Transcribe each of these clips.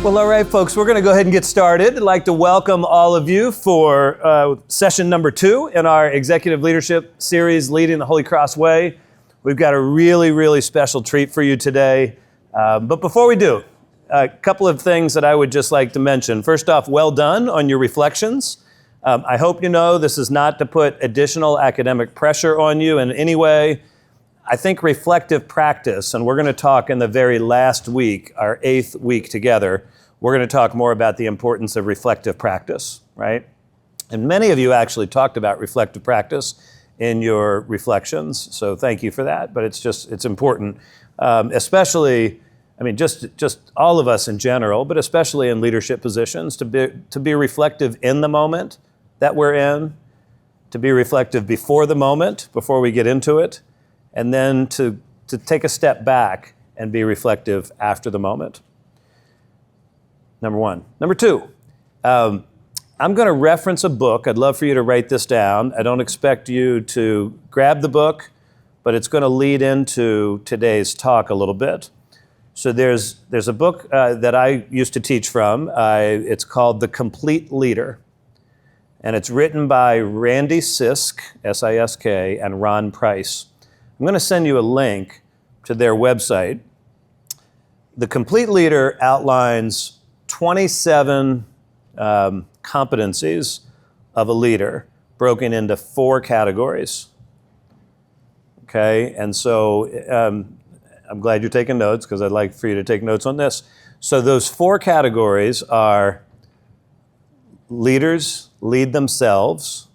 Well, all right, folks, we're going to go ahead and get started. I'd like to welcome all of you for session number 2 in our executive leadership series, Leading the Holy Cross Way. We've got a really, really special treat for you today. But before we do, a couple of things that I would just like to mention. First off, well done on your reflections. I hope you know this is not to put additional academic pressure on you in any way. I think reflective practice, and we're going to talk in the very last week, our 8th week together, we're going to talk more about the importance of reflective practice, right? And many of you actually talked about reflective practice in your reflections, so thank you for that. But it's important, especially, just all of us in general, but especially in leadership positions, to be reflective in the moment that we're in, to be reflective before the moment, before we get into it, and then to take a step back and be reflective after the moment. Number one. Number two, I'm going to reference a book. I'd love for you to write this down. I don't expect you to grab the book, but it's going to lead into today's talk a little bit. So there's a book that I used to teach from. It's called The Complete Leader, and it's written by Randy Sisk, S-I-S-K, and Ron Price. I'm going to send you a link to their website. The Complete Leader outlines 27 competencies of a leader broken into 4 categories. Okay, and so I'm glad you're taking notes because I'd like for you to take notes on this. So those 4 categories are: leaders lead themselves,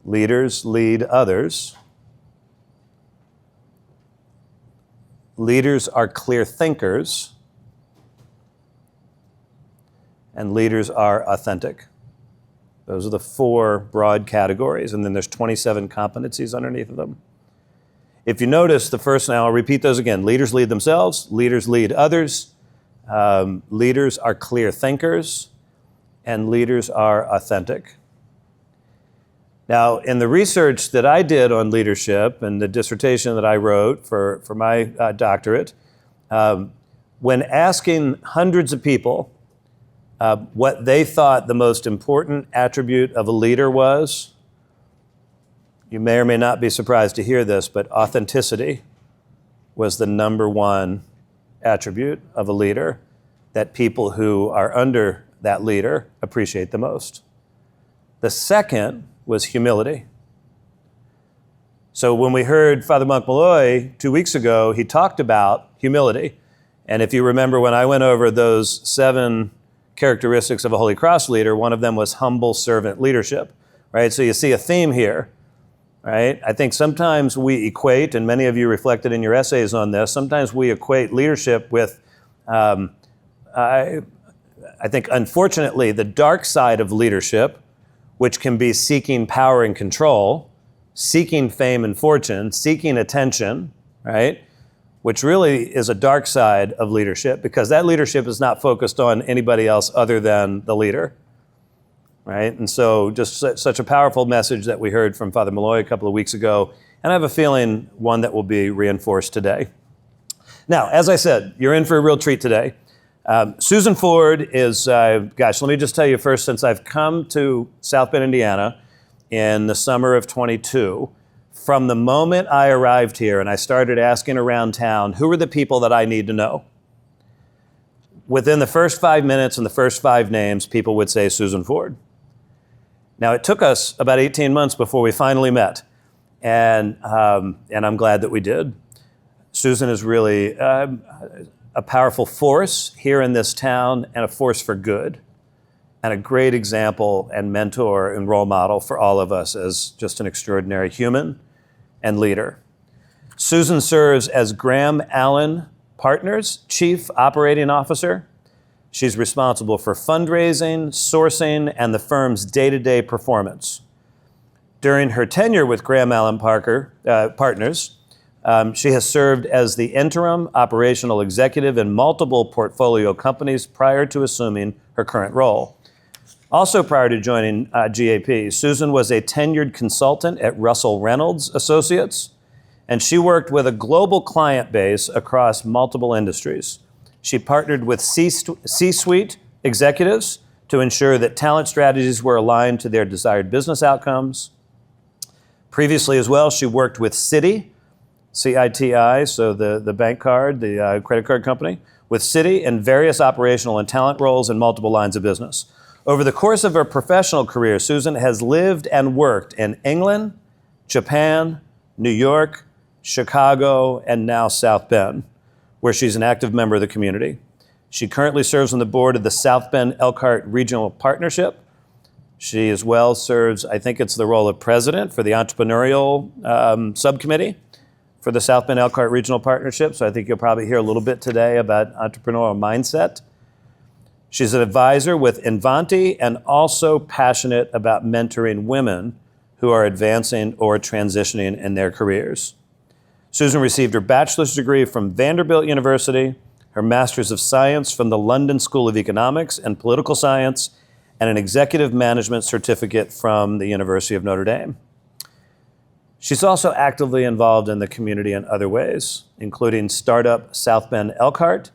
leaders lead others, leaders are clear thinkers, and leaders are authentic. Those are the 4 broad categories, and then there's 27 competencies underneath of them. If you notice the first, now I'll repeat those again. Leaders lead themselves, leaders lead others, leaders are clear thinkers, and leaders are authentic. Now, in the research that I did on leadership and the dissertation that I wrote for my doctorate, when asking hundreds of people what they thought the most important attribute of a leader was, you may or may not be surprised to hear this, but authenticity was the number 1 attribute of a leader that people who are under that leader appreciate the most. The second was humility. So when we heard Father Monk Malloy 2 weeks ago, he talked about humility. And if you remember when I went over those 7 characteristics of a Holy Cross leader, one of them was humble servant leadership, right? So you see a theme here, right? I think sometimes we equate, and many of you reflected in your essays on this, sometimes we equate leadership with, I think unfortunately, the dark side of leadership, which can be seeking power and control, seeking fame and fortune, seeking attention, right? Which really is a dark side of leadership, because that leadership is not focused on anybody else other than the leader, right? And so just such a powerful message that we heard from Father Malloy a couple of weeks ago, and I have a feeling one that will be reinforced today. Now, as I said, you're in for a real treat today. Susan Ford is, let me just tell you first, since I've come to South Bend, Indiana in the summer of 22, from the moment I arrived here and I started asking around town, who are the people that I need to know? Within the first 5 minutes and the first 5 names, people would say Susan Ford. Now, it took us about 18 months before we finally met, and I'm glad that we did. Susan is really a powerful force here in this town, and a force for good, and a great example and mentor and role model for all of us as just an extraordinary human and leader. Susan serves as Graham Allen Partners Chief Operating Officer. She's responsible for fundraising, sourcing, and the firm's day-to-day performance. During her tenure with Graham Allen Partners, she has served as the interim operational executive in multiple portfolio companies prior to assuming her current role. Also prior to joining GAP, Susan was a tenured consultant at Russell Reynolds Associates, and she worked with a global client base across multiple industries. She partnered with C-suite executives to ensure that talent strategies were aligned to their desired business outcomes. Previously as well, she worked with Citi, C-I-T-I, so the bank card, the credit card company, with Citi in various operational and talent roles in multiple lines of business. Over the course of her professional career, Susan has lived and worked in England, Japan, New York, Chicago, and now South Bend, where she's an active member of the community. She currently serves on the board of the South Bend Elkhart Regional Partnership. She as well serves, I think it's the role of president for the entrepreneurial subcommittee for the South Bend Elkhart Regional Partnership. So I think you'll probably hear a little bit today about entrepreneurial mindset. She's an advisor with Invanti and also passionate about mentoring women who are advancing or transitioning in their careers. Susan received her bachelor's degree from Vanderbilt University, her master's of science from the London School of Economics and Political Science, and an executive management certificate from the University of Notre Dame. She's also actively involved in the community in other ways, including startup South Bend Elkhart,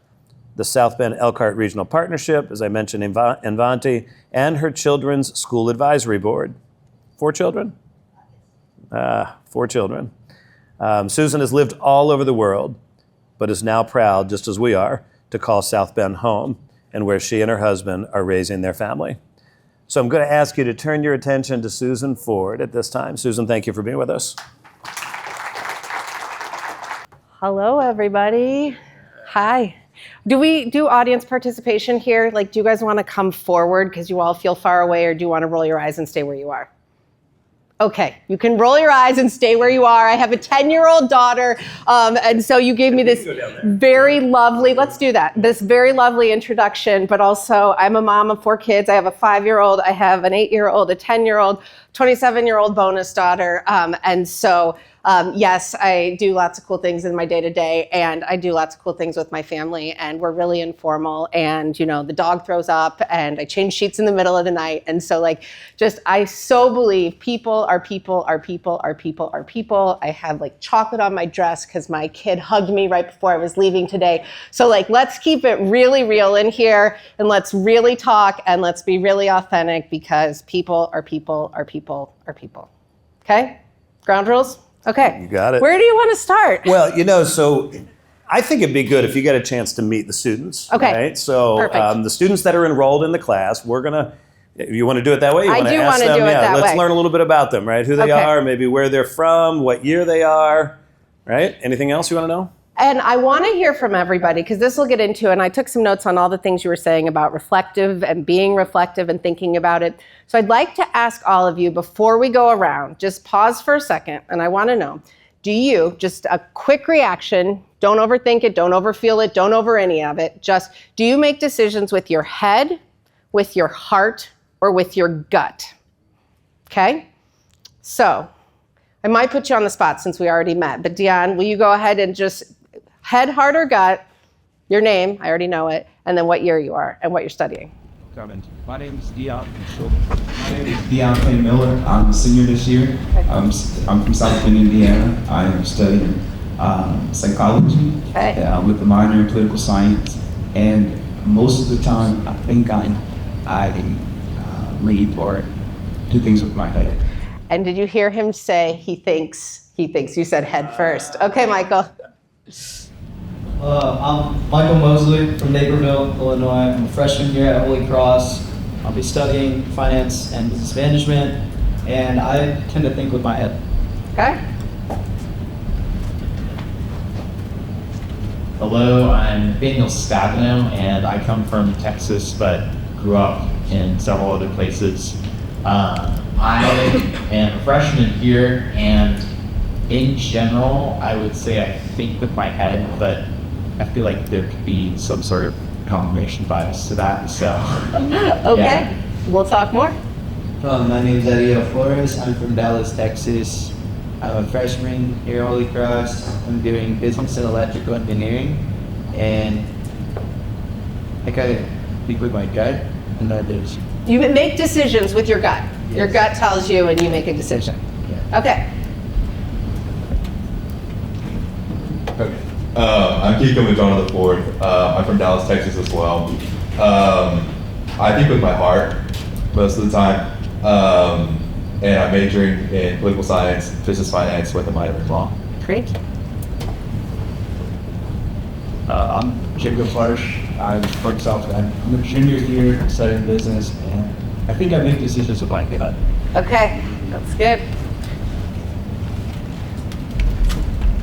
the South Bend Elkhart Regional Partnership, as I mentioned, Invanti, and her Children's School Advisory Board. 4 children? 4 children. Susan has lived all over the world, but is now proud, just as we are, to call South Bend home, and where she and her husband are raising their family. So I'm going to ask you to turn your attention to Susan Ford at this time. Susan, thank you for being with us. Hello, everybody. Hi. Do we do audience participation here? Like, do you guys want to come forward because you all feel far away, or do you want to roll your eyes and stay where you are? Okay, you can roll your eyes and stay where you are. I have a 10-year-old daughter, and so you gave me this very lovely, let's do that, this very lovely introduction, but also I'm a mom of 4 kids. I have a 5-year-old, I have an 8-year-old, a 10-year-old, 27-year-old bonus daughter, and so yes, I do lots of cool things in my day-to-day, and I do lots of cool things with my family, and we're really informal, and you know, the dog throws up, and I change sheets in the middle of the night, and so like, just, I so believe people are people, are people, are people, are people. I have like chocolate on my dress because my kid hugged me right before I was leaving today. So like, let's keep it really real in here, and let's really talk, and let's be really authentic, because people are people, are people, are people. Okay? Ground rules? Okay. You got it. Where do you want to start? Well, you know, so I think it'd be good if you get a chance to meet the students. Okay. Right? So the students that are enrolled in the class, we're going to, you want to do it that way? You I want do to want ask to them? do it that way. Let's learn a little bit about them, right? Who they are, maybe where they're from, what year they are, right? Anything else you want to know? And I want to hear from everybody, because this will get into, and I took some notes on all the things you were saying about reflective and being reflective and thinking about it. So I'd like to ask all of you, before we go around, just pause for a second, and I want to know, do you, just a quick reaction, don't overthink it, don't overfeel it, don't over any of it, just, do you make decisions with your head, with your heart, or with your gut? Okay? So, I might put you on the spot since we already met, but Dion, will you go ahead and just head, heart, or gut, your name, I already know it, and then what year you are and what you're studying. Comment. My name is Dion. My name is Deontay Miller. I'm a senior this year. I'm from South Bend, Indiana. I am studying psychology with a minor in political science. And most of the time, I think I read or do things with my head. And did you hear him say he thinks? You said head first. Okay, Michael. I'm Michael Mosley from Naperville, Illinois. I'm a freshman here at Holy Cross. I'll be studying finance and business management, and I tend to think with my head. Okay. Hello, I'm Daniel Stabino, and I come from Texas, but grew up in several other places. I am a freshman here, and in general, I would say I think with my head, but I feel like there could be some sort of confirmation bias to that, so. Okay, yeah. We'll talk more. My name is Dario Flores. I'm from Dallas, Texas. I'm a freshman here at Holy Cross. I'm doing business and electrical engineering, and I kind of think with my gut, and that is. You make decisions with your gut. Yes. Your gut tells you, and you make a decision. Yeah. Okay. Okay. I'm Kiko Majona IV. I'm from Dallas, Texas as well. I think with my heart most of the time. And I'm majoring in political science, business finance with a minor in law. Great. I'm Jacob Farsh. I'm from South Bend. I'm a junior here studying business, and I think I make decisions with my gut. Okay, that's good.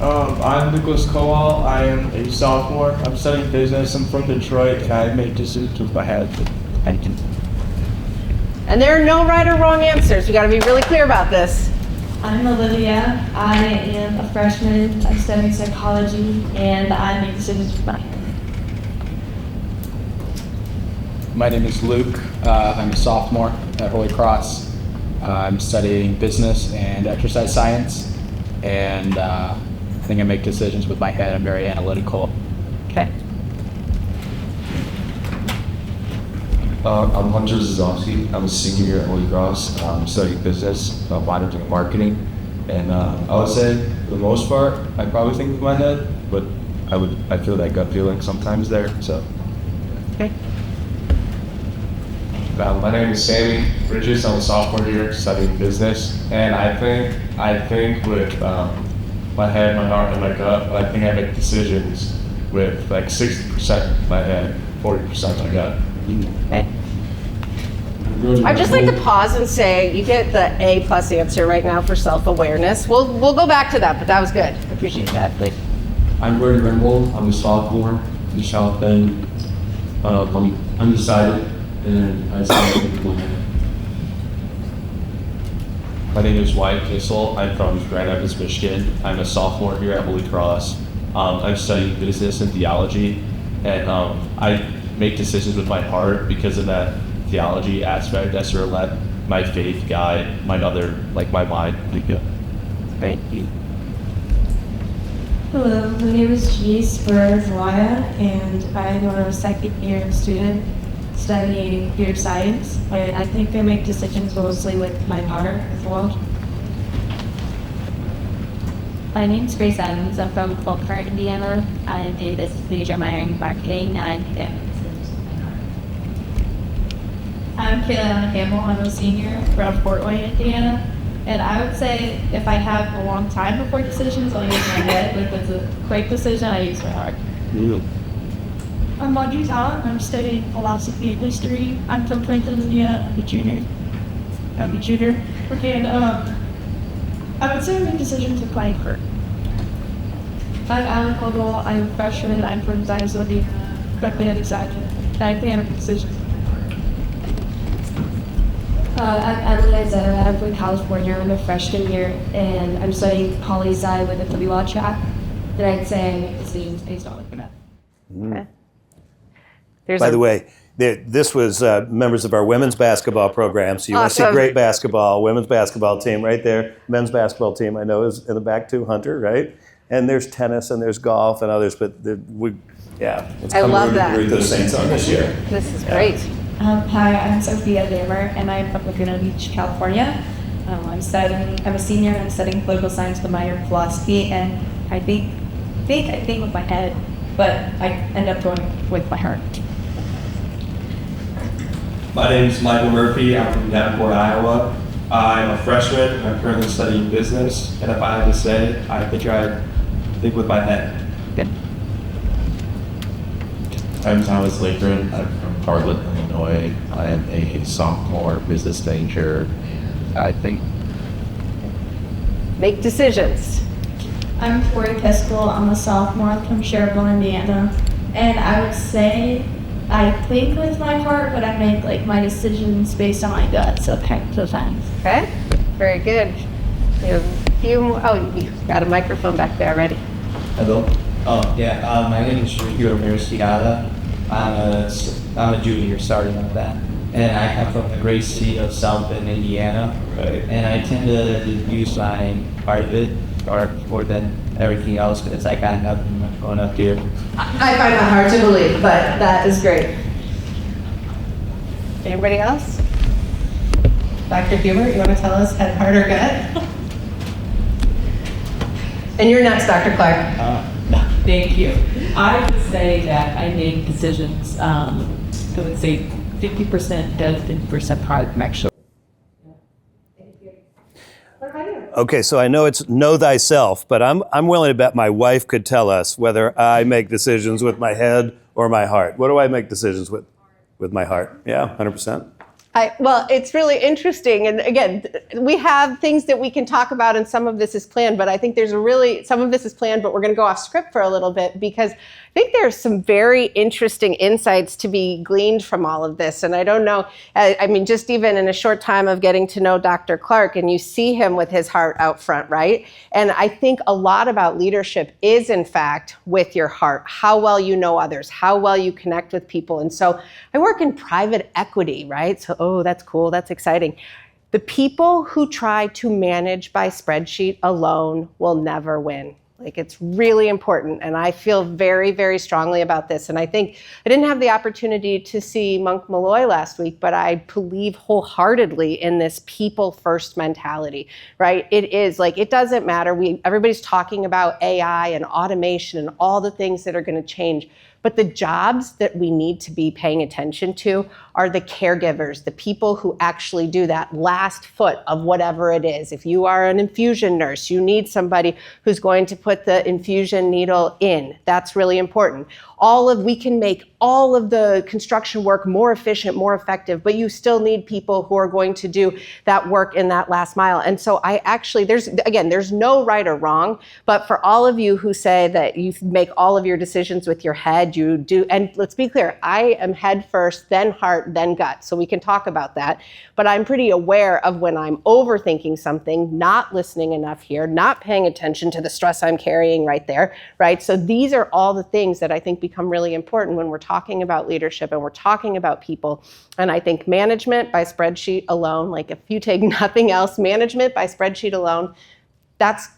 I'm Nicholas Kowal. I am a sophomore. I'm studying business. I'm from Detroit, and I make decisions with my head. And there are no right or wrong answers. We got to be really clear about this. I'm Olivia. I am a freshman. I'm studying psychology, and I make decisions with my head. My name is Luke. I'm a sophomore at Holy Cross. I'm studying business and exercise science, and I think I make decisions with my head. I'm very analytical. Okay. I'm Hunter Zazowski. I'm a senior here at Holy Cross. I'm studying business, monitoring and marketing. And I would say, for the most part, I probably think with my head, but I feel that gut feeling sometimes there. So. Okay. My name is Sammy Bridges. I'm a sophomore here studying business, and I think with my head, my heart, and my gut, I think I make decisions with like 60% my head, 40% my gut. Okay. I'd just like to pause and say you get the A+ answer right now for self-awareness. We'll go back to that, but that was good. I appreciate that. Please. I'm Brady Rimble. I'm a sophomore in South Bend. I'm undecided, and I say with my head. My name is Wyatt Kissel. I'm from Grand Rapids, Michigan. I'm a sophomore here at Holy Cross. I'm studying business and theology, and I make decisions with my heart because of that theology aspect. I sort of let my faith guide my mind. Thank you. Hello, my name is Chase Burrzwaya, and I'm a second year student studying computer science. And I think I make decisions mostly with my heart as well. My name's Grace Adams. I'm from Faulkner, Indiana. I do this major minor in marketing, and I think I'm Kayla Campbell. I'm a senior from Fort Wayne, Indiana. And I would say if I have a long time before decisions, I'll use my head. But if it's a quick decision, I use my heart. I'm Audrey Talent. I'm studying philosophy and history. I'm from Franklin, Indiana. I'm a junior. And I would say I make decisions with my heart. I'm Alan Caldwell. I'm a freshman. I'm from Dinosaur, directly undecided. And I think I make decisions. I'm Emily Zeta. I'm from California. I'm a freshman here, and I'm studying poli-sci with a WL track. And I'd say I make decisions based on that. Okay. By the way, this was members of our women's basketball program. So you want to see Awesome. great basketball, women's basketball team right there. Men's basketball team I know is in the back too, Hunter, right? And there's tennis and there's golf and others, but it's I come love to that. root those Saints on this year. This is great. Hi, I'm Sophia Damer, and I'm from Laguna Beach, California. I'm a senior, and I'm studying political science with a minor in philosophy, and I think with my head, but I end up going with my heart. My name is Michael Murphy. I'm from Davenport, Iowa. I'm a freshman. I'm currently studying business, and if I had to say, I think with my head. Good. I'm Thomas Lakron. I'm from Bartlett, Illinois. I am a sophomore business major. I think. Make decisions. I'm Tori Piskel. I'm a sophomore from Cherville, Indiana, and I would say I think with my heart, but I make my decisions based on my gut. So sometimes. Okay. Very good. We have a few. You've got a microphone back there already. Hello. My name is Sergio Ramirez-Ciada. I'm a junior, sorry about that. And I come from the great city of South Bend, Indiana. Right. And I tend to use my part of it more than everything else because I got nothing much going up here. I find that hard to believe, but that is great. Anybody else? Dr. Hubert, you want to tell us head, heart, or gut? And you're next, Dr. Clark. Thank you. I would say that I make decisions, I would say 50% does, 50% product actually. Okay, so I know it's know thyself, but I'm willing to bet my wife could tell us whether I make decisions with my head or my heart. What do I make decisions with? With my heart. Yeah, 100%. Well, it's really interesting. And again, we have things that we can talk about, and some of this is planned, but I think some of this is planned, but we're going to go off script for a little bit because I think there's some very interesting insights to be gleaned from all of this. And I don't know, I mean, just even in a short time of getting to know Dr. Clark, and you see him with his heart out front, right? And I think a lot about leadership is, in fact, with your heart, how well you know others, how well you connect with people. And so I work in private equity, right? So, oh, that's cool, that's exciting. The people who try to manage by spreadsheet alone will never win. Like, it's really important, and I feel very, very strongly about this. And I think I didn't have the opportunity to see Monk Malloy last week, but I believe wholeheartedly in this people first mentality, right? It is like, it doesn't matter. Everybody's talking about AI and automation and all the things that are going to change. But the jobs that we need to be paying attention to are the caregivers, the people who actually do that last foot of whatever it is. If you are an infusion nurse, you need somebody who's going to put the infusion needle in. That's really important. We can make all of the construction work more efficient, more effective, but you still need people who are going to do that work in that last mile. And so there's no right or wrong, but for all of you who say that you make all of your decisions with your head, you do, and let's be clear, I am head first, then heart, then gut, so we can talk about that. But I'm pretty aware of when I'm overthinking something, not listening enough here, not paying attention to the stress I'm carrying right there, right? So these are all the things that I think become really important when we're talking about leadership and we're talking about people. And I think management by spreadsheet alone, like if you take nothing else, management by spreadsheet alone, that's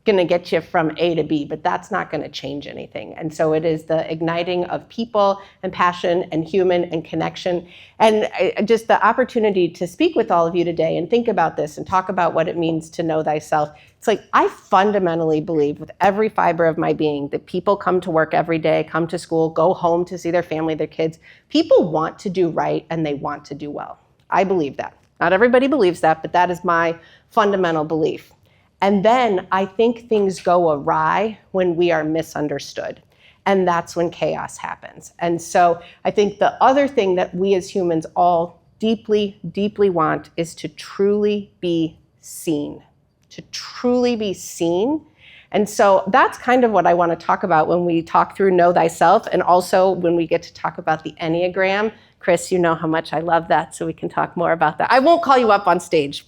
going to get you from A to B, but that's not going to change anything. And so it is the igniting of people and passion and human and connection. And just the opportunity to speak with all of you today and think about this and talk about what it means to know thyself. It's like, I fundamentally believe with every fiber of my being that people come to work every day, come to school, go home to see their family, their kids. People want to do right and they want to do well. I believe that. Not everybody believes that, but that is my fundamental belief. And then I think things go awry when we are misunderstood. And that's when chaos happens. And so I think the other thing that we as humans all deeply, deeply want is to truly be seen. To truly be seen. And so that's kind of what I want to talk about when we talk through Know Thyself, and also when we get to talk about the Enneagram. Chris, you know how much I love that, so we can talk more about that. I won't call you up on stage.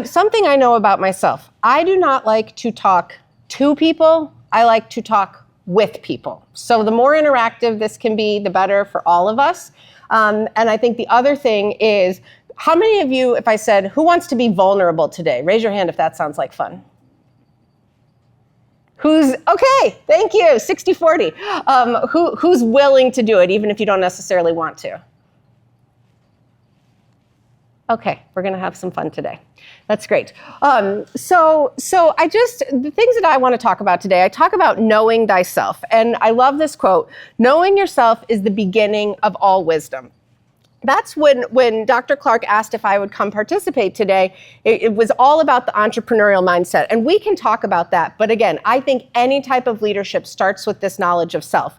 Something I know about myself, I do not like to talk to people, I like to talk with people. So the more interactive this can be, the better for all of us. And I think the other thing is, how many of you, if I said, who wants to be vulnerable today? Raise your hand if that sounds like fun. Okay, thank you, 60-40. Who's willing to do it, even if you don't necessarily want to? Okay, we're gonna have some fun today. That's great. The things that I wanna talk about today, I talk about knowing thyself. And I love this quote, knowing yourself is the beginning of all wisdom. That's when Dr. Clark asked if I would come participate today, it was all about the entrepreneurial mindset. And we can talk about that. But again, I think any type of leadership starts with this knowledge of self.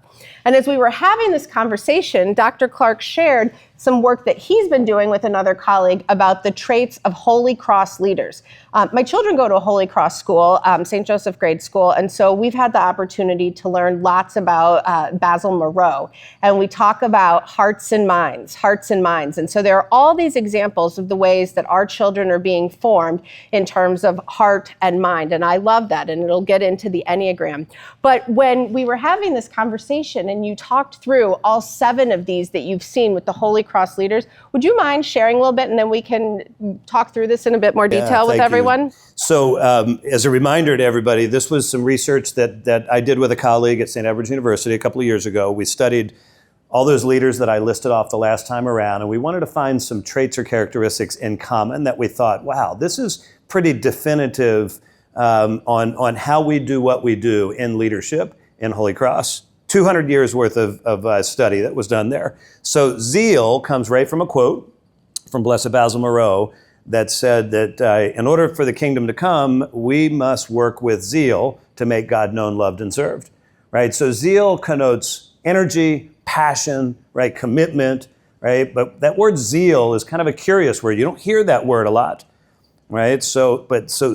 And as we were having this conversation, Dr. Clark shared some work that he's been doing with another colleague about the traits of Holy Cross leaders. My children go to a Holy Cross school, St. Joseph Grade School, and so we've had the opportunity to learn lots about Basil Moreau, and we talk about hearts and minds. And so there are all these examples of the ways that our children are being formed in terms of heart and mind, and I love that, and it'll get into the Enneagram. But when we were having this conversation and you talked through all 7 of these that you've seen with the Holy Cross leaders, would you mind sharing a little bit, and then we can talk through this in a bit more detail with everyone? So as a reminder to everybody, this was some research that I did with a colleague at St. Edward's University a couple of years ago. We studied all those leaders that I listed off the last time around, and we wanted to find some traits or characteristics in common that we thought, wow, this is pretty definitive on how we do what we do in leadership in Holy Cross. 200 years worth of study that was done there. So zeal comes right from a quote from Blessed Basil Moreau that said that in order for the kingdom to come, we must work with zeal to make God known, loved, and served, right? So zeal connotes energy, passion, right, commitment, right? But that word zeal is kind of a curious word. You don't hear that word a lot, right? So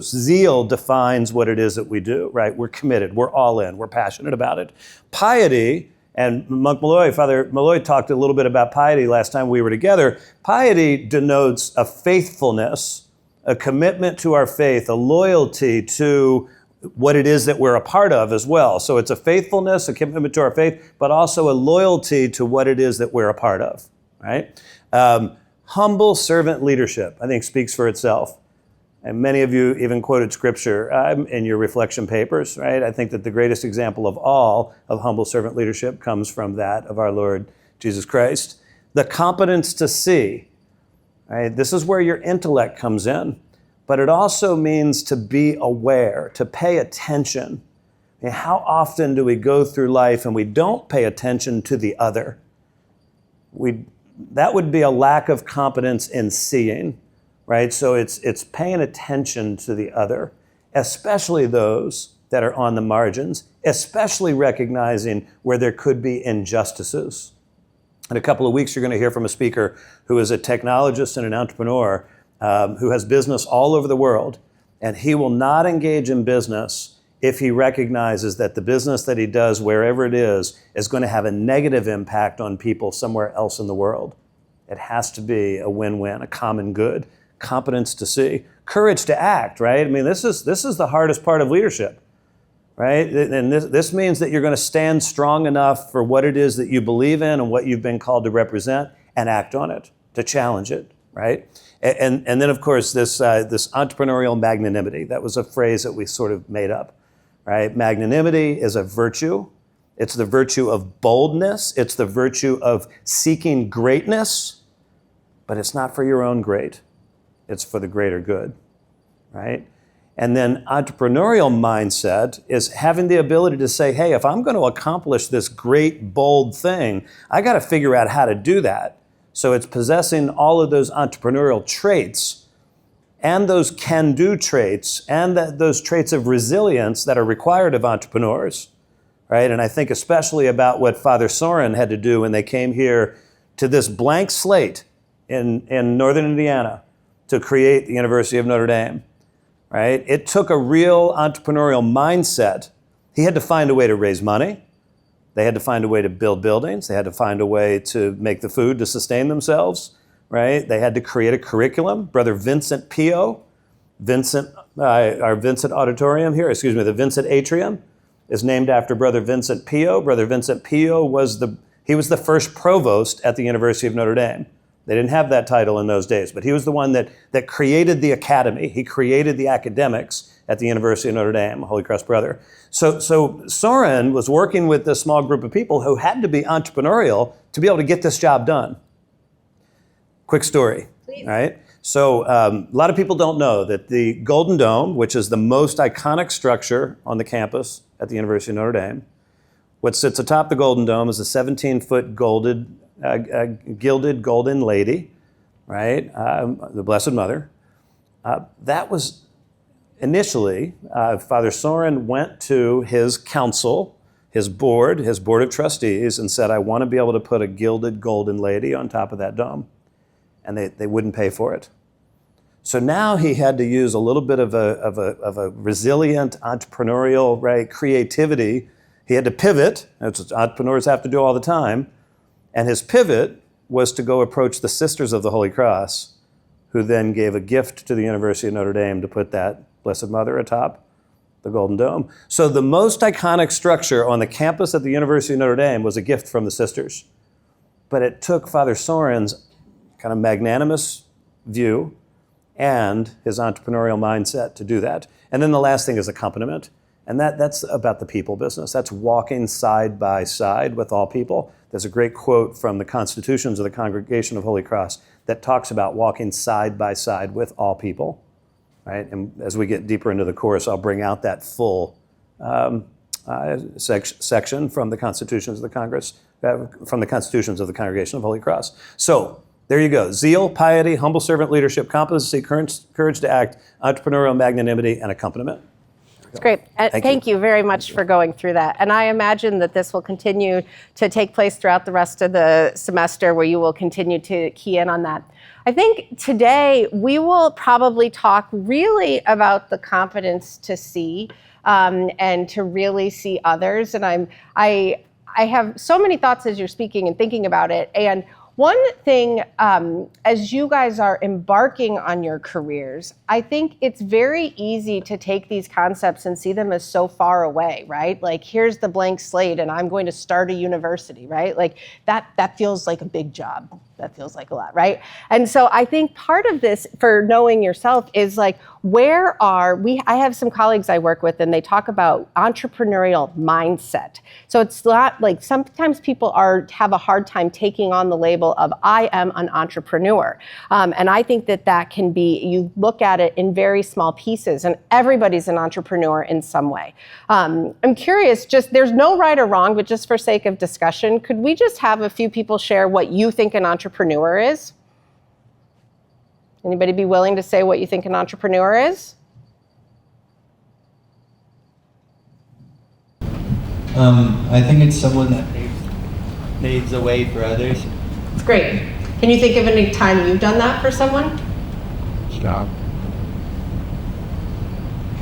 zeal defines what it is that we do, right? We're committed, we're all in, we're passionate about it. Piety, and Father Malloy talked a little bit about piety last time we were together. Piety denotes a faithfulness, a commitment to our faith, a loyalty to what it is that we're a part of as well. So it's a faithfulness, a commitment to our faith, but also a loyalty to what it is that we're a part of, right? Humble servant leadership, I think, speaks for itself. And many of you even quoted scripture in your reflection papers, right? I think that the greatest example of all of humble servant leadership comes from that of our Lord Jesus Christ. The competence to see, right? This is where your intellect comes in, but it also means to be aware, to pay attention. I mean, how often do we go through life and we don't pay attention to the other? That would be a lack of competence in seeing. Right? So it's paying attention to the other, especially those that are on the margins, especially recognizing where there could be injustices. In a couple of weeks, you're going to hear from a speaker who is a technologist and an entrepreneur who has business all over the world, and he will not engage in business if he recognizes that the business that he does, wherever it is going to have a negative impact on people somewhere else in the world. It has to be a win-win, a common good. Competence to see, courage to act, right? I mean, this is the hardest part of leadership, right? And this means that you're going to stand strong enough for what it is that you believe in and what you've been called to represent and act on it, to challenge it, right? And then, of course, this entrepreneurial magnanimity. That was a phrase that we sort of made up, right? Magnanimity is a virtue. It's the virtue of boldness. It's the virtue of seeking greatness, but it's not for your own great. It's for the greater good, right? And then entrepreneurial mindset is having the ability to say, hey, if I'm going to accomplish this great, bold thing, I got to figure out how to do that. So it's possessing all of those entrepreneurial traits and those can-do traits and those traits of resilience that are required of entrepreneurs, right? And I think especially about what Father Soren had to do when they came here to this blank slate in northern Indiana to create the University of Notre Dame, right? It took a real entrepreneurial mindset. He had to find a way to raise money. They had to find a way to build buildings. They had to find a way to make the food to sustain themselves, right? They had to create a curriculum. Brother Vincent Pio, our Vincent Auditorium here, the Vincent Atrium is named after Brother Vincent Pio. Brother Vincent Pio was the first provost at the University of Notre Dame. They didn't have that title in those days, but he was the one that created the academy. He created the academics at the University of Notre Dame, a Holy Cross brother. So Soren was working with this small group of people who had to be entrepreneurial to be able to get this job done. Quick story, please. Right? So a lot of people don't know that the Golden Dome, which is the most iconic structure on the campus at the University of Notre Dame, what sits atop the Golden Dome is a 17-foot gilded golden lady, right? The Blessed Mother. That was initially, Father Soren went to his council, his board of trustees, and said, I want to be able to put a gilded golden lady on top of that dome. And they wouldn't pay for it. So now he had to use a little bit of a resilient entrepreneurial, right, creativity. He had to pivot. That's what entrepreneurs have to do all the time. And his pivot was to go approach the Sisters of the Holy Cross, who then gave a gift to the University of Notre Dame to put that Blessed Mother atop the Golden Dome. So the most iconic structure on the campus at the University of Notre Dame was a gift from the Sisters. But it took Father Soren's kind of magnanimous view and his entrepreneurial mindset to do that. And then the last thing is accompaniment. And that's about the people business. That's walking side by side with all people. There's a great quote from the Constitutions of the Congregation of Holy Cross that talks about walking side by side with all people. right? And as we get deeper into the course, I'll bring out that full section from the Constitutions of the Congress, from the Constitutions of the Congregation of Holy Cross. So there you go. Zeal, piety, humble servant leadership, competency, courage to act, entrepreneurial magnanimity, and accompaniment. It's great. Thank you very much for going through that. And I imagine that this will continue to take place throughout the rest of the semester, where you will continue to key in on that. I think today we will probably talk really about the competence to see and to really see others. And I have so many thoughts as you're speaking and thinking about it. And one thing, as you guys are embarking on your careers, I think it's very easy to take these concepts and see them as so far away, right? Like, here's the blank slate and I'm going to start a university, right? Like that feels like a big job. That feels like a lot, right? And so I think part of this for knowing yourself is like, I have some colleagues I work with and they talk about entrepreneurial mindset. So it's not like sometimes people have a hard time taking on the label of I am an entrepreneur. And I think that can be, you look at it in very small pieces and everybody's an entrepreneur in some way. I'm curious, there's no right or wrong, but just for sake of discussion, could we just have a few people share what you think an entrepreneur is? Anybody be willing to say what you think an entrepreneur is? I think it's someone that paves the way for others. It's great. Can you think of any time you've done that for someone? Job.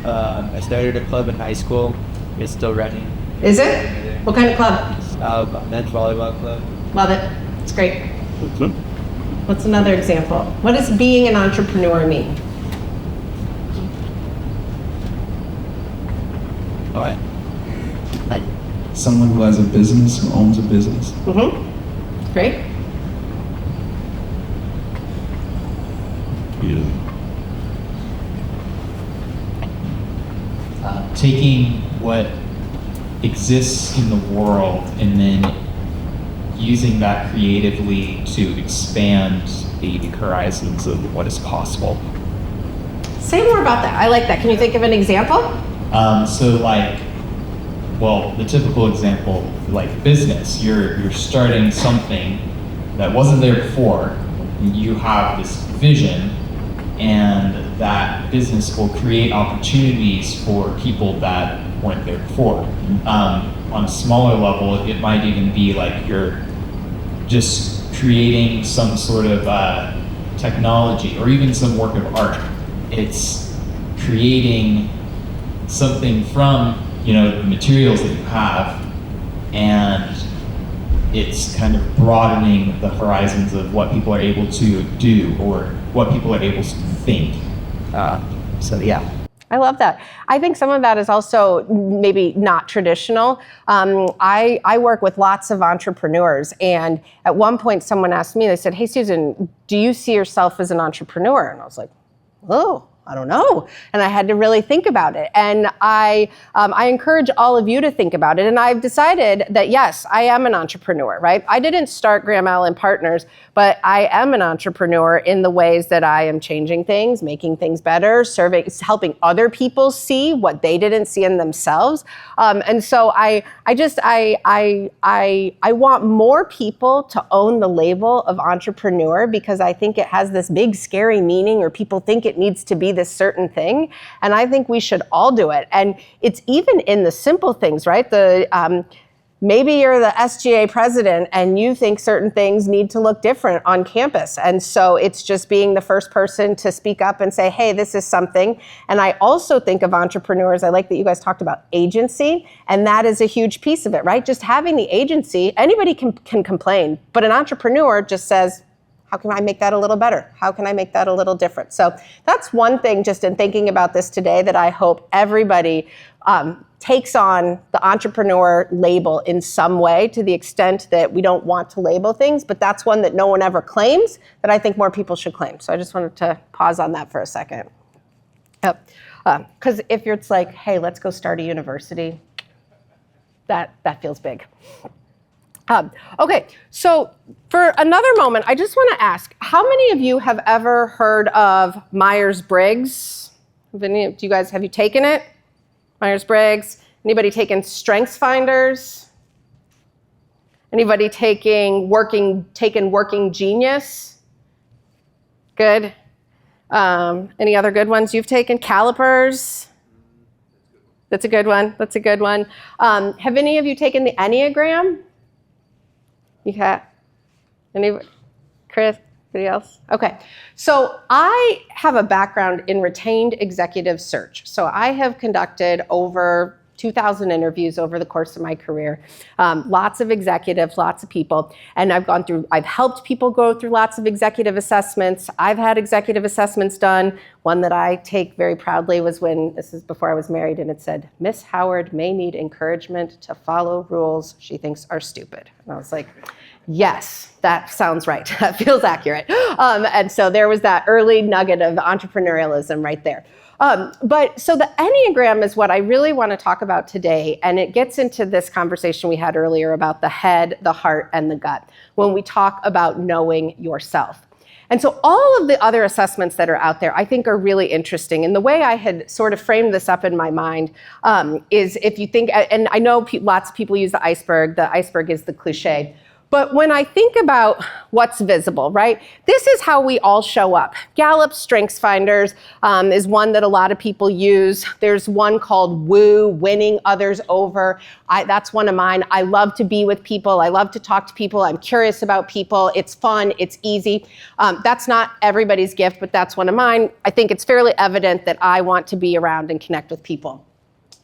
I started a club in high school. It's still running. Is it? What kind of club? Men's volleyball club. Love it. It's great. What's another example? What does being an entrepreneur mean? Like someone who has a business, who owns a business. Mm-hmm. Great. Taking what exists in the world and then using that creatively to expand the horizons of what is possible. Say more about that. I like that. Can you think of an example? The typical example, like business, you're starting something that wasn't there before. You have this vision, and that business will create opportunities for people that weren't there before. On a smaller level, it might even be like you're just creating some sort of technology or even some work of art. It's creating something from the materials that you have, and it's kind of broadening the horizons of what people are able to do or what people are able to think. I love that. I think some of that is also maybe not traditional. I work with lots of entrepreneurs, and at one point someone asked me, they said, "Hey Susan, do you see yourself as an entrepreneur?" And I was like, "Oh, I don't know." And I had to really think about it. And I encourage all of you to think about it. And I've decided that, yes, I am an entrepreneur, right? I didn't start Graham Allen Partners, but I am an entrepreneur in the ways that I am changing things, making things better, helping other people see what they didn't see in themselves. And so I want more people to own the label of entrepreneur, because I think it has this big scary meaning, or people think it needs to be this certain thing. And I think we should all do it. And it's even in the simple things, right? Maybe you're the SGA president and you think certain things need to look different on campus. And so it's just being the first person to speak up and say, hey, this is something. And I also think of entrepreneurs, I like that you guys talked about agency, and that is a huge piece of it, right? Just having the agency, anybody can complain, but an entrepreneur just says, how can I make that a little better? How can I make that a little different? So that's one thing, just in thinking about this today, that I hope everybody takes on the entrepreneur label in some way, to the extent that we don't want to label things, but that's one that no one ever claims, that I think more people should claim. So I just wanted to pause on that for a second. Yep. Because if it's like, hey, let's go start a university, that feels big. Okay, so for another moment, I just want to ask, how many of you have ever heard of Myers-Briggs? Have you taken it? Myers-Briggs. Anybody taken Strengths Finders? Anybody taken Working Genius? Good. Any other good ones you've taken? Calipers? That's a good one. Have any of you taken the Enneagram? You have? Anybody? Chris? Anybody else? Okay. So I have a background in retained executive search. So I have conducted over 2,000 interviews over the course of my career, lots of executives, lots of people, and I've helped people go through lots of executive assessments. I've had executive assessments done. One that I take very proudly was this is before I was married, and it said, Miss Howard may need encouragement to follow rules she thinks are stupid. And I was like, yes, that sounds right. That feels accurate. And so there was that early nugget of entrepreneurialism right there. But so the Enneagram is what I really want to talk about today, and it gets into this conversation we had earlier about the head, the heart, and the gut when we talk about knowing yourself. And so all of the other assessments that are out there I think are really interesting. And the way I had sort of framed this up in my mind is if you think, and I know lots of people use the iceberg is the cliche. But when I think about what's visible, right, this is how we all show up. Gallup's Strengths Finders is one that a lot of people use. There's one called WOO, Winning Others Over. That's one of mine. I love to be with people. I love to talk to people. I'm curious about people. It's fun. It's easy. That's not everybody's gift, but that's one of mine. I think it's fairly evident that I want to be around and connect with people.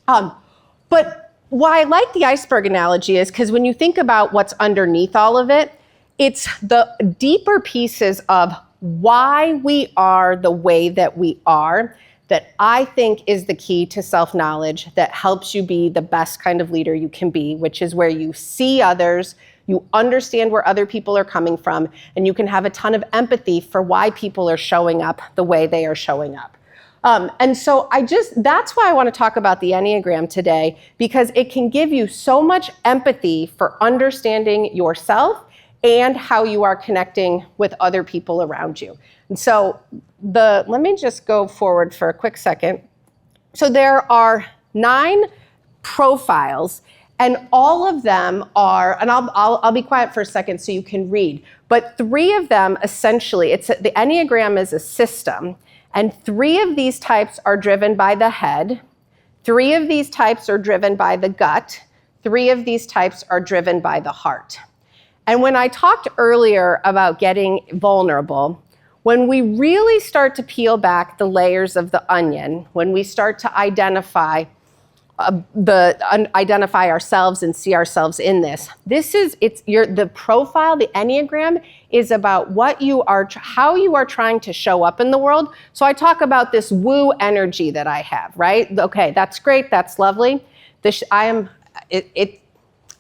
But why I like the iceberg analogy is because when you think about what's underneath all of it, it's the deeper pieces of why we are the way that we are that I think is the key to self-knowledge that helps you be the best kind of leader you can be, which is where you see others, you understand where other people are coming from, and you can have a ton of empathy for why people are showing up the way they are showing up. And so that's why I want to talk about the Enneagram today, because it can give you so much empathy for understanding yourself and how you are connecting with other people around you. And so let me just go forward for a quick second. So there are 9 profiles, and all of them are, and I'll be quiet for a second so you can read, but 3 of them essentially, the Enneagram is a system. And 3 of these types are driven by the head, 3 of these types are driven by the gut, 3 of these types are driven by the heart. And when I talked earlier about getting vulnerable, when we really start to peel back the layers of the onion, when we start to identify ourselves and see ourselves in this. The profile, the Enneagram is about how you are trying to show up in the world. So I talk about this woo energy that I have, right? Okay, that's great, that's lovely. I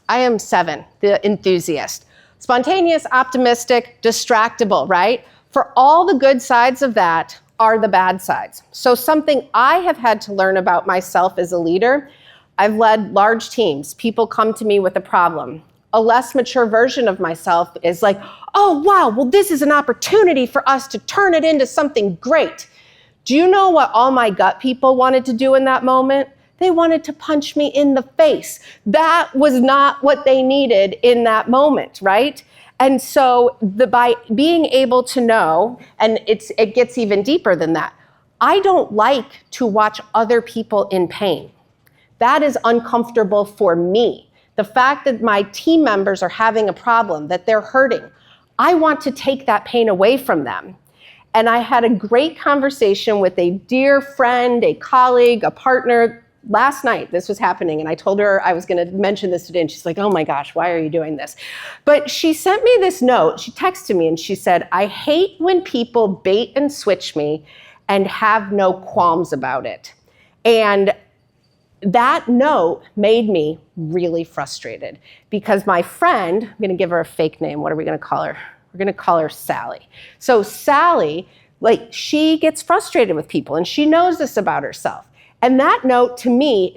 am 7, the enthusiast. Spontaneous, optimistic, distractible, right? For all the good sides of that are the bad sides. So something I have had to learn about myself as a leader, I've led large teams. People come to me with a problem. A less mature version of myself is like, oh, wow, well, this is an opportunity for us to turn it into something great. Do you know what all my gut people wanted to do in that moment? They wanted to punch me in the face. That was not what they needed in that moment, right? And so by being able to know, and it gets even deeper than that, I don't like to watch other people in pain. That is uncomfortable for me. The fact that my team members are having a problem, that they're hurting, I want to take that pain away from them. And I had a great conversation with a dear friend, a colleague, a partner. Last night, this was happening, and I told her I was going to mention this today, and she's like, oh my gosh, why are you doing this? But she sent me this note. She texted me, and she said, I hate when people bait and switch me and have no qualms about it. And that note made me really frustrated because my friend, I'm going to give her a fake name. What are we going to call her? We're going to call her Sally. So Sally, she gets frustrated with people, and she knows this about herself. And that note to me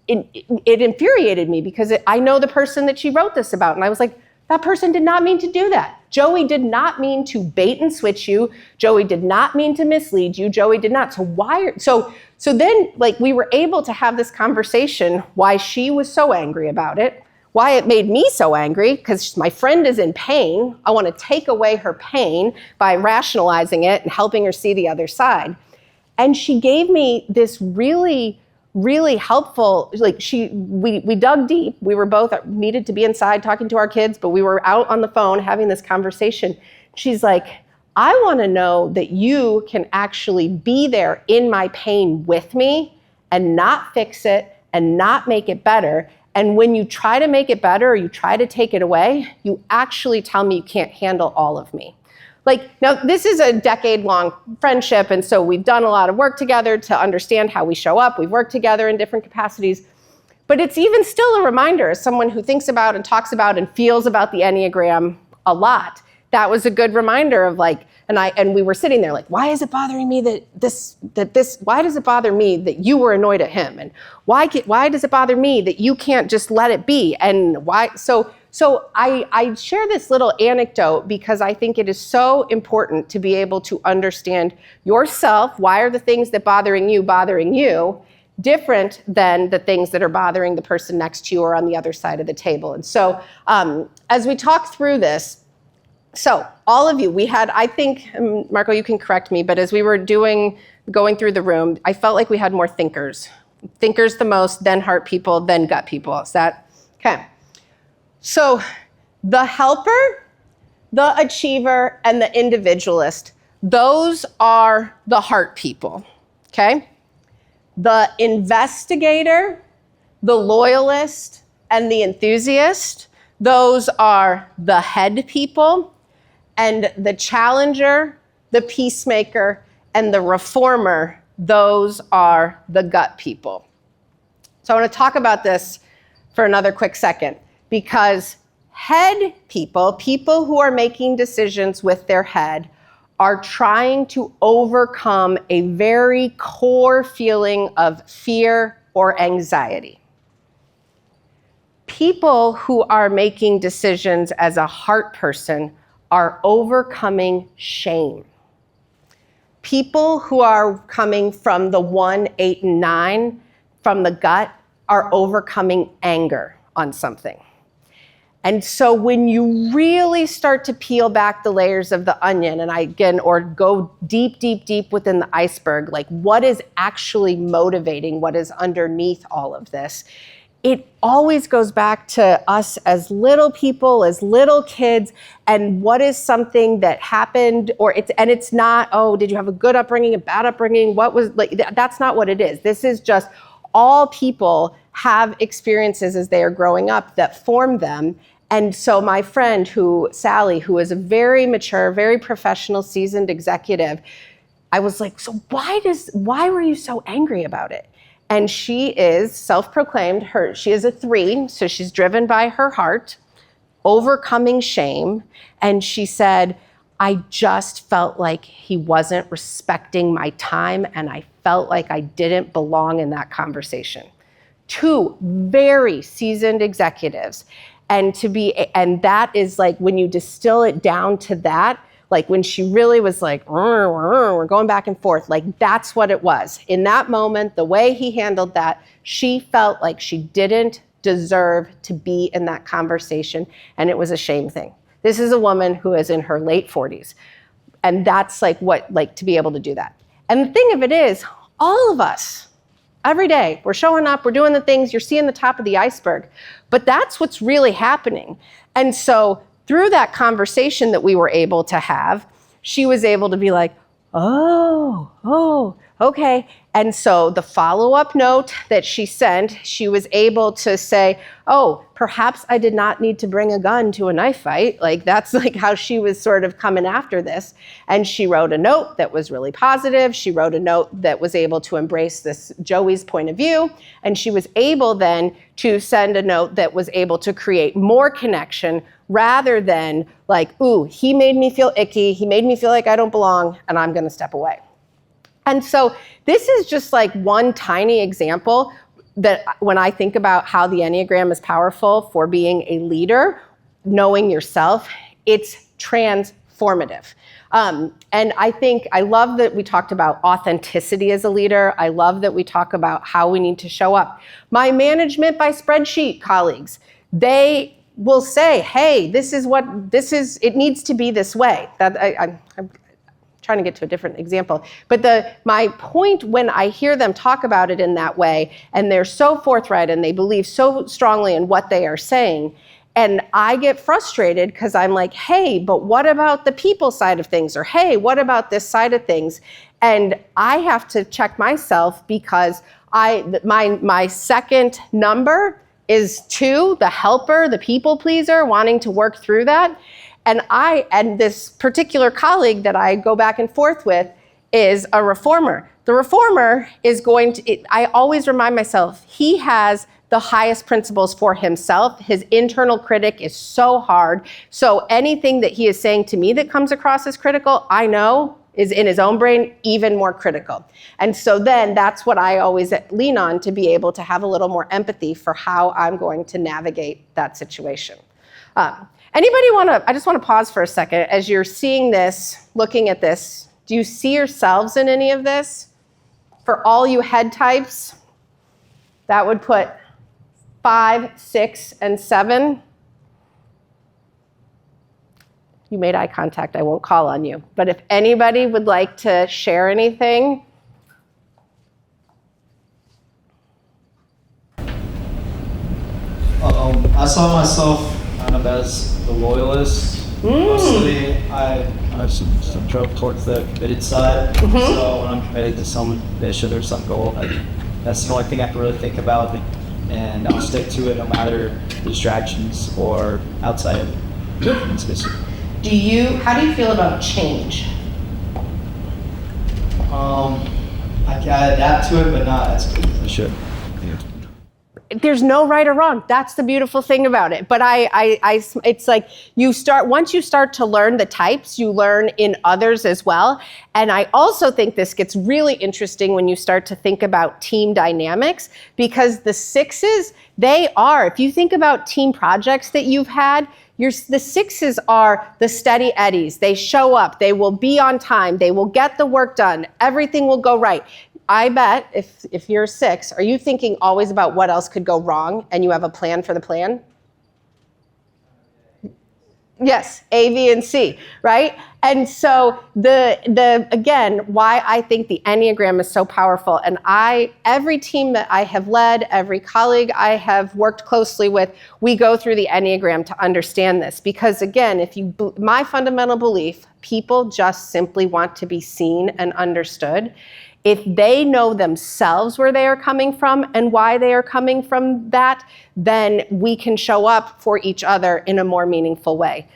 it infuriated me because I know the person that she wrote this about. And I was like, That person did not mean to do that. Joey did not mean to bait and switch you. Joey did not mean to mislead you. Joey did not. So then like we were able to have this conversation why she was so angry about it, why it made me so angry, because my friend is in pain. I want to take away her pain by rationalizing it and helping her see the other side. And she gave me this really, really helpful, like we dug deep. We were both needed to be inside talking to our kids, but we were out on the phone having this conversation. She's like, I want to know that you can actually be there in my pain with me and not fix it and not make it better. And when you try to make it better or you try to take it away, you actually tell me you can't handle all of me. Like, now this is a decade-long friendship, and so we've done a lot of work together to understand how we show up. We've worked together in different capacities. But it's even still a reminder, as someone who thinks about and talks about and feels about the Enneagram a lot, that was a good reminder of like, and we were sitting there like, why is it bothering me why does it bother me that you were annoyed at him? And why does it bother me that you can't just let it be? And why, so I share this little anecdote because I think it is so important to be able to understand yourself. Why are the things that bothering you different than the things that are bothering the person next to you or on the other side of the table? And so as we talk through this, so all of you, we had, I think, Marco, you can correct me, but as we were going through the room, I felt like we had more thinkers. Thinkers the most, then heart people, then gut people. Is that, okay. So the helper, the achiever, and the individualist, those are the heart people, okay? The investigator, the loyalist, and the enthusiast, those are the head people. And the challenger, the peacemaker, and the reformer, those are the gut people. So I want to talk about this for another quick second, because head people, people who are making decisions with their head, are trying to overcome a very core feeling of fear or anxiety. People who are making decisions as a heart person are overcoming shame. People who are coming from the 1, 8, and 9, from the gut, are overcoming anger on something. And so when you really start to peel back the layers of the onion, or go deep, deep, deep within the iceberg, like what is actually motivating what is underneath all of this, it always goes back to us as little people, as little kids, and what is something that happened, it's not, oh, did you have a good upbringing, a bad upbringing, what was, like, that's not what it is. This is just all people have experiences as they are growing up that form them. And so my friend Sally, who is a very mature, very professional, seasoned executive, I was like, so why were you so angry about it? And she is self-proclaimed, she is a 3, so she's driven by her heart, overcoming shame. And she said, I just felt like he wasn't respecting my time, and I felt like I didn't belong in that conversation. 2 very seasoned executives. And that is like, when you distill it down to that, like when she really was like, we're going back and forth, like that's what it was. In that moment, the way he handled that, she felt like she didn't deserve to be in that conversation, and it was a shame thing. This is a woman who is in her late 40s, and that's like to be able to do that. And the thing of it is, all of us, every day, we're showing up, we're doing the things, you're seeing the top of the iceberg, but that's what's really happening. And so through that conversation that we were able to have, she was able to be like, oh, okay. And so the follow-up note that she sent, she was able to say, oh, perhaps I did not need to bring a gun to a knife fight. Like that's like how she was sort of coming after this. And she wrote a note that was really positive. She wrote a note that was able to embrace this Joey's point of view. And she was able then to send a note that was able to create more connection rather than like, ooh, he made me feel icky. He made me feel like I don't belong, and I'm going to step away. And so this is just like one tiny example that when I think about how the Enneagram is powerful for being a leader, knowing yourself, it's transformative. And I think, I love that we talked about authenticity as a leader. I love that we talk about how we need to show up. My management by spreadsheet colleagues, they will say, hey, it needs to be this way. I'm trying to get to a different example. But my point when I hear them talk about it in that way, and they're so forthright and they believe so strongly in what they are saying, and I get frustrated because I'm like, hey, but what about the people side of things? Or hey, what about this side of things? And I have to check myself because my second number is 2, the helper, the people pleaser, wanting to work through that. And this particular colleague that I go back and forth with is a reformer. The reformer is I always remind myself, he has the highest principles for himself. His internal critic is so hard. So anything that he is saying to me that comes across as critical, I know is in his own brain even more critical. And so then that's what I always lean on to be able to have a little more empathy for how I'm going to navigate that situation. I just want to pause for a second. As you're seeing this, looking at this, do you see yourselves in any of this? For all you head types, that would put 5, 6, and 7. You made eye contact, I won't call on you. But if anybody would like to share anything. I saw myself kind of as the loyalist. Mostly, I drove towards the committed side. So when I'm committed to some mission or some goal, that's the only thing I can really think about. And I'll stick to it no matter distractions or outside of it. How do you feel about change? I can adapt to it, but not as quickly as I should. There's no right or wrong. That's the beautiful thing about it. But it's like once you start to learn the types, you learn in others as well. And I also think this gets really interesting when you start to think about team dynamics, because the 6s, if you think about team projects that you've had, the 6s are the steady eddies. They show up, they will be on time, they will get the work done, everything will go right. I bet if you're a 6, are you thinking always about what else could go wrong and you have a plan for the plan? Yes, A, B, and C, right? And so again, why I think the Enneagram is so powerful, and every team that I have led, every colleague I have worked closely with, we go through the Enneagram to understand this. Because again, my fundamental belief, people just simply want to be seen and understood. If they know themselves where they are coming from and why they are coming from that, then we can show up for each other in a more meaningful way.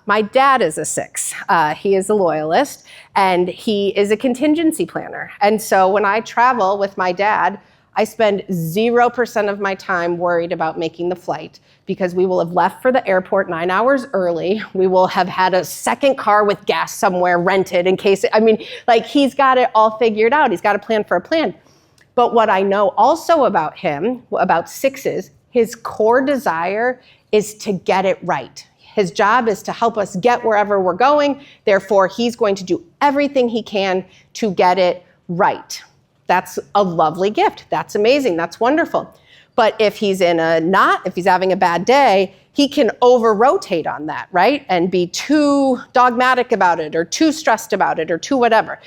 My dad is a 6. He is a loyalist, and he is a contingency planner. And so when I travel with my dad, I spend 0% of my time worried about making the flight, because we will have left for the airport 9 hours early. We will have had a second car with gas somewhere rented in case, he's got it all figured out. He's got a plan for a plan. But what I know also about him, about 6s, his core desire is to get it right. His job is to help us get wherever we're going. Therefore, he's going to do everything he can to get it right. That's a lovely gift. That's amazing. That's wonderful. But if he's if he's having a bad day, he can over-rotate on that, right? And be too dogmatic about it, or too stressed about it, or too whatever.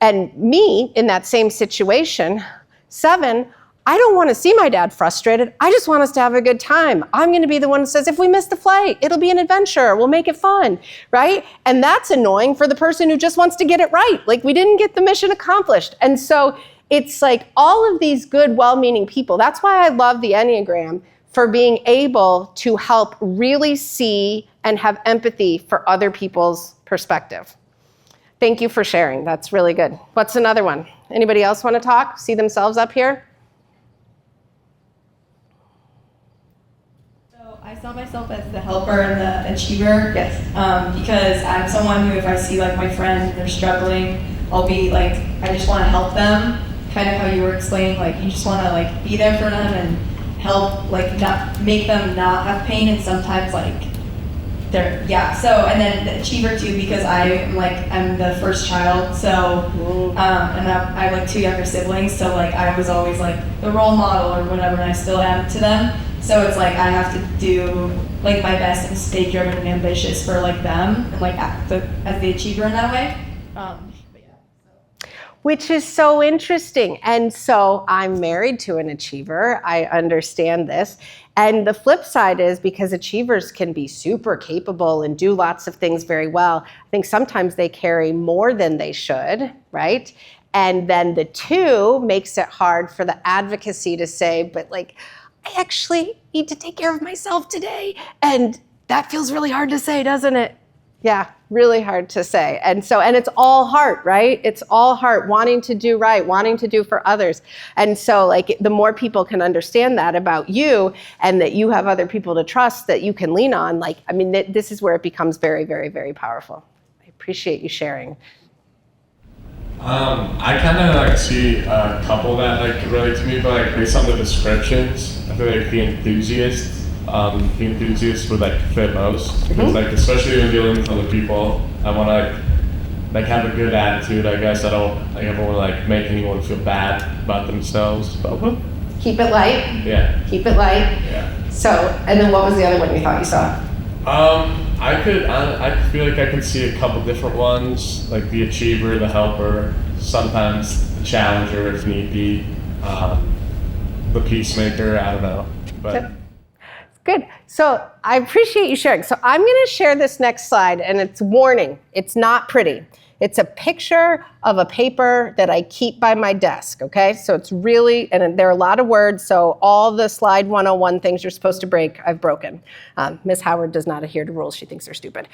And me, in that same situation, 7, I don't want to see my dad frustrated. I just want us to have a good time. I'm going to be the one that says, if we miss the flight, it'll be an adventure. We'll make it fun, right? And that's annoying for the person who just wants to get it right. We didn't get the mission accomplished. And so it's like all of these good, well-meaning people. That's why I love the Enneagram, for being able to help really see and have empathy for other people's perspective. Thank you for sharing. That's really good. What's another one? Anybody else want to talk? See themselves up here? I saw myself as the helper and the achiever. Yes. Because I'm someone who, if I see my friend and they're struggling, I'll be I just want to help them. Kind of how you were explaining, you just want to be there for them and help like not make them not have pain, and sometimes like they're so and then the achiever too, because I'm the first child, so and I have like 2 younger siblings, so like I was always like the role model or whatever, and I still am to them. So it's like I have to do like my best and stay driven and ambitious for like them, and like act as the achiever in that way. Which is so interesting. And so I'm married to an achiever. I understand this. And the flip side is, because achievers can be super capable and do lots of things very well, I think sometimes they carry more than they should, right? And then the 2 makes it hard for the advocacy to say, but like, I actually need to take care of myself today. And that feels really hard to say, doesn't it? Yeah, really hard to say. And it's all heart, right? It's all heart, wanting to do right, wanting to do for others. And so like the more people can understand that about you, and that you have other people to trust that you can lean on, like, I mean, this is where it becomes very, very, very powerful. I appreciate you sharing. I kind of like see a couple that like relate to me, but like based on the descriptions, I feel like the enthusiast would like fit most. Because like especially when dealing with other people, I want to like have a good attitude. I guess I don't like ever want to like make anyone feel bad about themselves. But Keep it light. Yeah. Keep it light. Yeah. So, and then what was the other one you thought you saw? I feel like I can see a couple different ones, like the achiever, the helper, sometimes the challenger if need be, the peacemaker, I don't know. But Good. So I appreciate you sharing. So I'm going to share this next slide, and it's warning. It's not pretty. It's a picture of a paper that I keep by my desk, okay? So it's really, and there are a lot of words, so all the slide 101 things you're supposed to break, I've broken. Ms. Howard does not adhere to rules. She thinks they're stupid.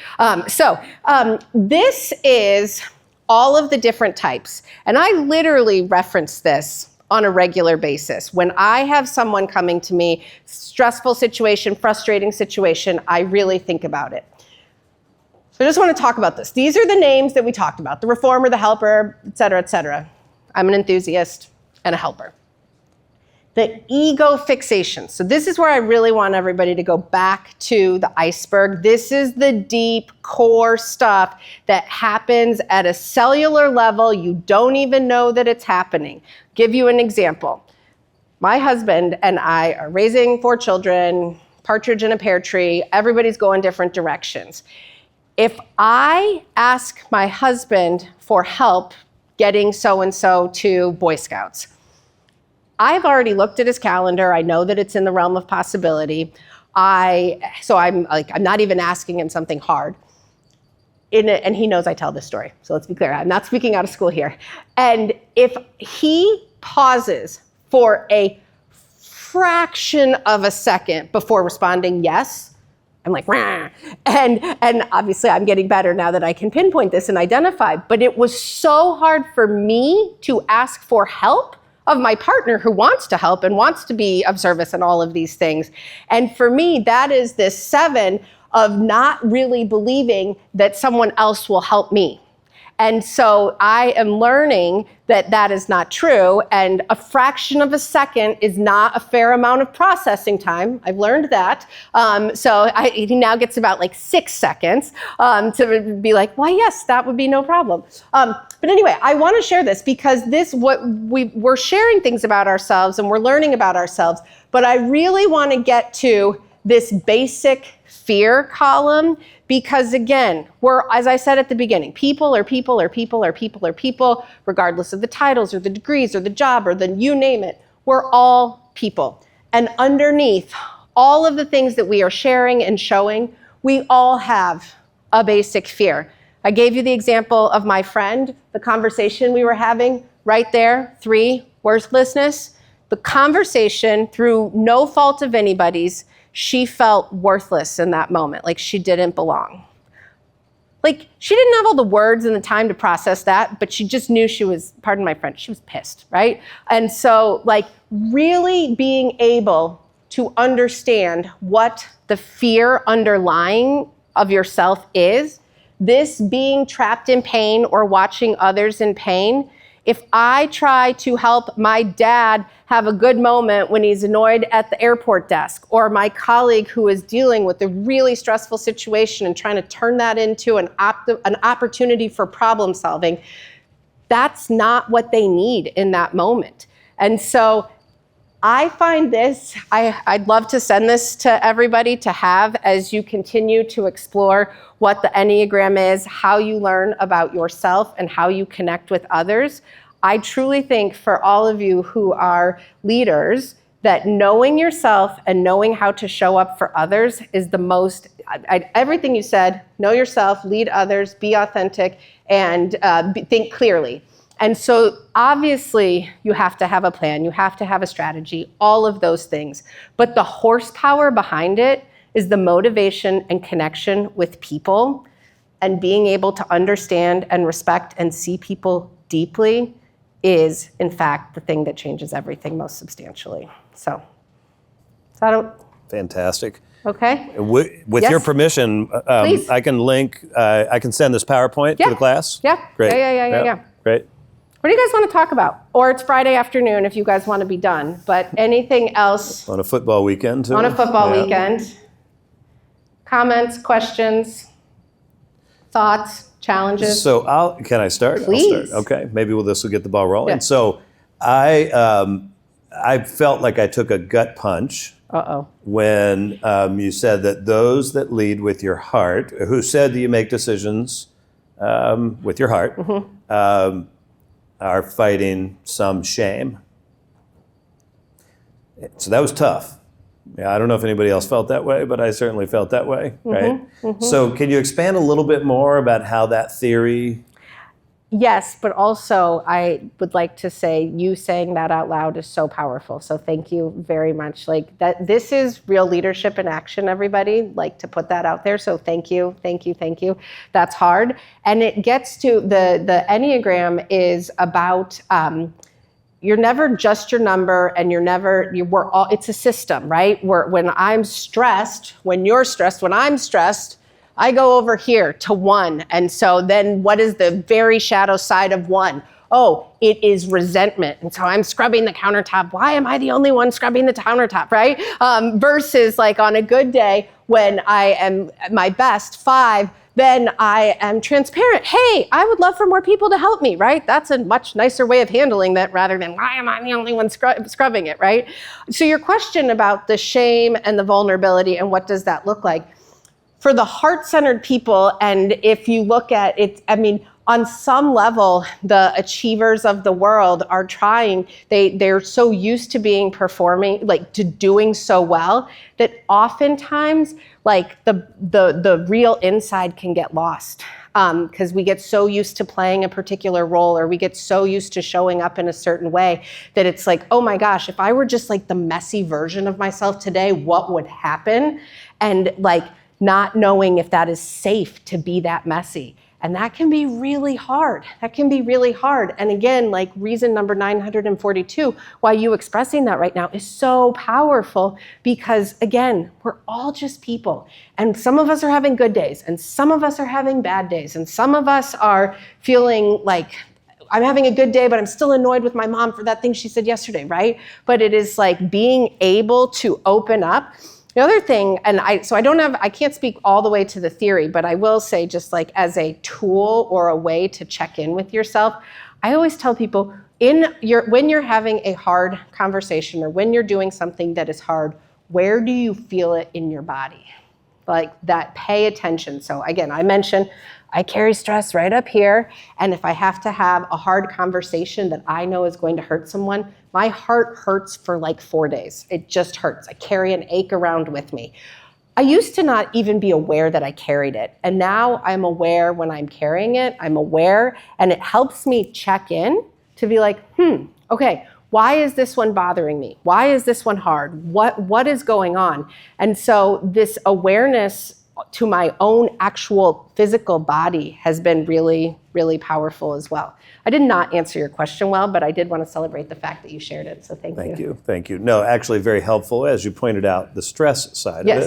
This is all of the different types, and I literally reference this on a regular basis. When I have someone coming to me, stressful situation, frustrating situation, I really think about it. So I just want to talk about this. These are the names that we talked about: the reformer, the helper, et cetera, et cetera. I'm an enthusiast and a helper. The ego fixation. So this is where I really want everybody to go back to the iceberg. This is the deep core stuff that happens at a cellular level. You don't even know that it's happening. Give you an example. My husband and I are raising 4 children, partridge in a pear tree. Everybody's going different directions. If I ask my husband for help getting so-and-so to Boy Scouts, I've already looked at his calendar. I know that it's in the realm of possibility. I'm not even asking him something hard. And he knows I tell this story. So let's be clear. I'm not speaking out of school here. And if he pauses for a fraction of a second before responding yes, I'm like, rah. And obviously I'm getting better now that I can pinpoint this and identify. But it was so hard for me to ask for help of my partner who wants to help and wants to be of service and all of these things. And for me, that is this 7 of not really believing that someone else will help me. And so I am learning that that is not true, and a fraction of a second is not a fair amount of processing time. I've learned that. He now gets about like 6 seconds to be like, why, yes, that would be no problem. But anyway, I want to share this because we're sharing things about ourselves and we're learning about ourselves, but I really want to get to this basic fear column because, again, as I said at the beginning, people are people are people are people are people, regardless of the titles or the degrees or the job or the you name it. We're all people. And underneath all of the things that we are sharing and showing, we all have a basic fear. I gave you the example of my friend, the conversation we were having right there, 3, worthlessness. The conversation, through no fault of anybody's, she felt worthless in that moment, like she didn't belong. Like she didn't have all the words and the time to process that, but she just knew she was, pardon my French, she was pissed, right? And so like really being able to understand what the fear underlying of yourself is, this being trapped in pain or watching others in pain, If I try to help my dad have a good moment when he's annoyed at the airport desk, or my colleague who is dealing with a really stressful situation and trying to turn that into an opportunity for problem solving, that's not what they need in that moment. And so I find this, I'd love to send this to everybody to have as you continue to explore what the Enneagram is, how you learn about yourself and how you connect with others. I truly think for all of you who are leaders, that knowing yourself and knowing how to show up for others is the most, everything you said, know yourself, lead others, be authentic, and think clearly. And so obviously you have to have a plan, you have to have a strategy, all of those things. But the horsepower behind it is the motivation and connection with people and being able to understand and respect and see people deeply is, in fact, the thing that changes everything most substantially. So, is that fantastic? Okay. With Yes. your permission, Please. I can link, I can send this PowerPoint to the class? Yeah. Great. Yeah. Great. What do you guys want to talk about? Or it's Friday afternoon if you guys want to be done. But anything else On a football weekend, too? on a football Yeah. weekend? Comments, questions, thoughts, challenges? So can I start? Please. I'll start. Okay, maybe this will get the ball rolling. Yeah. So I felt like I took a gut punch when you said that those that lead with your heart, who said that you make decisions with your heart, are fighting some shame. So that was tough. Yeah, I don't know if anybody else felt that way, but I certainly felt that way, right? So can you expand a little bit more about how that theory? Yes, but also I would like to say you saying that out loud is so powerful. So thank you very much. Like that, this is real leadership in action, everybody. Like to put that out there. So thank you. That's hard. And it gets to the Enneagram is about you're never just your number, and we're all, it's a system, right? When I'm stressed, when you're stressed, when I'm stressed, I go over here to 1. And so then what is the very shadow side of 1? Oh, it is resentment. And so I'm scrubbing the countertop. Why am I the only one scrubbing the countertop, right? Versus like on a good day when I am at my best, 5, then I am transparent. Hey, I would love for more people to help me, right? That's a much nicer way of handling that rather than why am I the only one scrubbing it, right? So your question about the shame and the vulnerability and what does that look like? For the heart-centered people, and if you look at it, I mean, on some level, the achievers of the world are trying, they're so used to performing, like to doing so well, that oftentimes, like the real inside can get lost. Because we get so used to playing a particular role, or we get so used to showing up in a certain way that it's like, oh my gosh, if I were just like the messy version of myself today, what would happen? And like, not knowing if that is safe to be that messy. And that can be really hard. And again, like reason number 942, why you expressing that right now is so powerful, because again, we're all just people. And some of us are having good days, and some of us are having bad days, and some of us are feeling like, I'm having a good day, but I'm still annoyed with my mom for that thing she said yesterday, right? But it is like being able to open up. The other thing, and I can't speak all the way to the theory, but I will say just like as a tool or a way to check in with yourself, I always tell people when you're having a hard conversation or when you're doing something that is hard, where do you feel it in your body? Like that, pay attention. So again, I mentioned I carry stress right up here, and if I have to have a hard conversation that I know is going to hurt someone, my heart hurts for like 4 days. It just hurts. I carry an ache around with me. I used to not even be aware that I carried it, and now I'm aware when I'm carrying it. I'm aware, and it helps me check in to be like, okay, why is this one bothering me? Why is this one hard? What is going on? And so this awareness to my own actual physical body has been really, really powerful as well. I did not answer your question well, but I did want to celebrate the fact that you shared it, so thank you. Thank you. No, actually very helpful, as you pointed out, the stress side of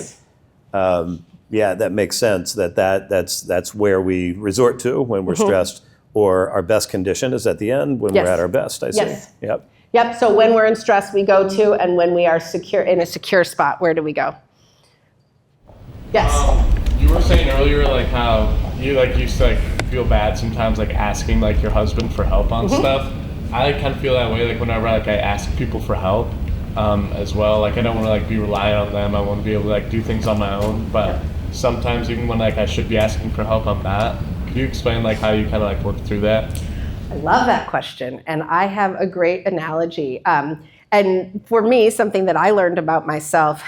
it. Yeah, that makes sense, that's where we resort to when we're stressed. or our best condition is at the end when Yes. we're at our best, I say. Yes. Yep. Yep, so when we're in stress, we go to, and when we are secure in a secure spot, where do we go? Yes. You were saying earlier, like how you like used to like feel bad sometimes, like asking like your husband for help on stuff. I kind of feel that way, like whenever like I ask people for help, as well. Like I don't want to like be reliant on them. I want to be able to like do things on my own. But sometimes even when like I should be asking for help, I'm not. Could you explain like how you kind of like work through that? I love that question, and I have a great analogy. And for me, something that I learned about myself,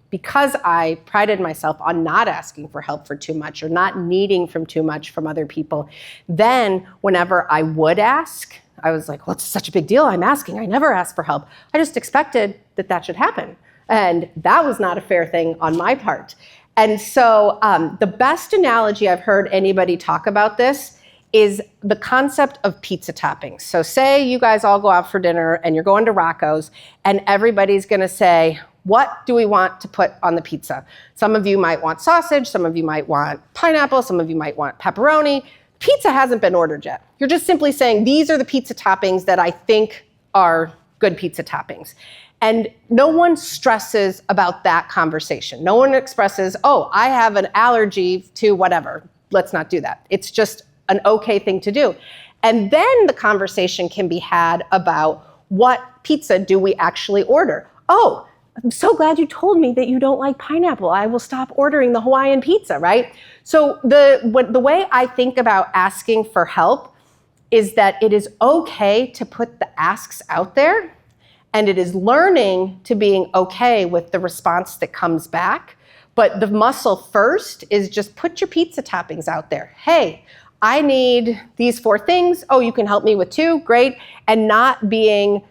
because I prided myself on not asking for help for too much or not needing from too much from other people, then whenever I would ask, I was like, well, it's such a big deal. I'm asking. I never ask for help. I just expected that that should happen. And that was not a fair thing on my part. And so the best analogy I've heard anybody talk about this is the concept of pizza toppings. So say you guys all go out for dinner and you're going to Rocco's and everybody's gonna say, what do we want to put on the pizza? Some of you might want sausage, some of you might want pineapple, some of you might want pepperoni. Pizza hasn't been ordered yet. You're just simply saying, these are the pizza toppings that I think are good pizza toppings. And no one stresses about that conversation. No one expresses, oh, I have an allergy to whatever. Let's not do that. It's just an okay thing to do. And then the conversation can be had about what pizza do we actually order? Oh, I'm so glad you told me that you don't like pineapple. I will stop ordering the Hawaiian pizza, right? So the way I think about asking for help is that it is okay to put the asks out there, and it is learning to being okay with the response that comes back. But the muscle first is just put your pizza toppings out there. Hey, I need these 4 things. Oh, you can help me with 2, great. And not being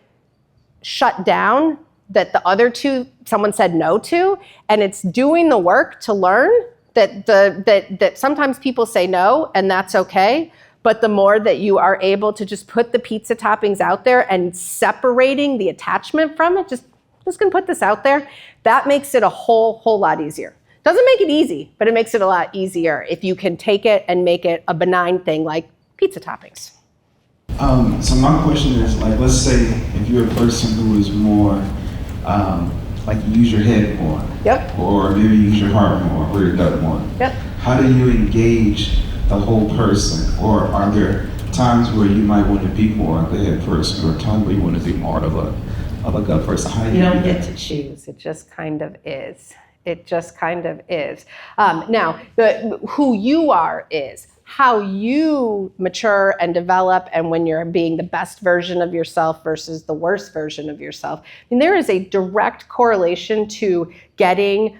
shut down that the other 2 someone said no to, and it's doing the work to learn that sometimes people say no, and that's okay. But the more that you are able to just put the pizza toppings out there and separating the attachment from it, just gonna put this out there, that makes it a whole lot easier. Doesn't make it easy, but it makes it a lot easier if you can take it and make it a benign thing like pizza toppings. So my question is, like, let's say if you're a person who is more, like you use your head more. Yep. Or maybe use your heart more, or your gut more. Yep. How do you engage the whole person? Or are there times where you might want to be more of a head person, or times where you want to be more of a gut person? How do You don't do get that? to choose. It just kind of is. It just kind of is. Now, who you are is how you mature and develop, and when you're being the best version of yourself versus the worst version of yourself. And there is a direct correlation to getting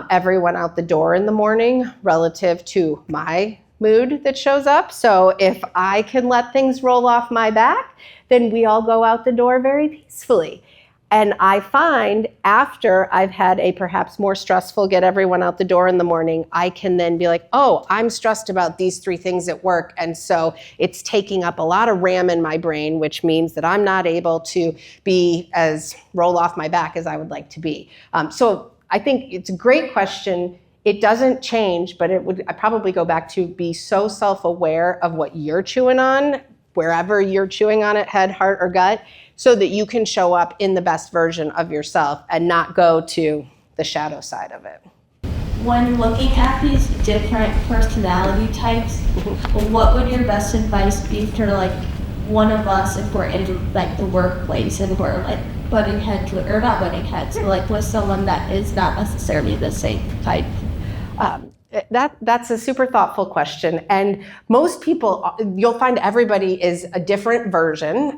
everyone out the door in the morning relative to my mood that shows up. So if I can let things roll off my back, then we all go out the door very peacefully. And I find after I've had a perhaps more stressful get everyone out the door in the morning, I can then be like, oh, I'm stressed about these 3 things at work. And so it's taking up a lot of RAM in my brain, which means that I'm not able to be as roll off my back as I would like to be. So I think it's a great question. It doesn't change, but I'd probably go back to be so self-aware of what you're chewing on, wherever you're chewing on it, head, heart, or gut, so that you can show up in the best version of yourself and not go to the shadow side of it. When looking at these different personality types, what would your best advice be for like one of us if we're in like the workplace and we're like butting heads, or not butting heads, but like with someone that is not necessarily the same type? That's a super thoughtful question. And most people, you'll find everybody is a different version.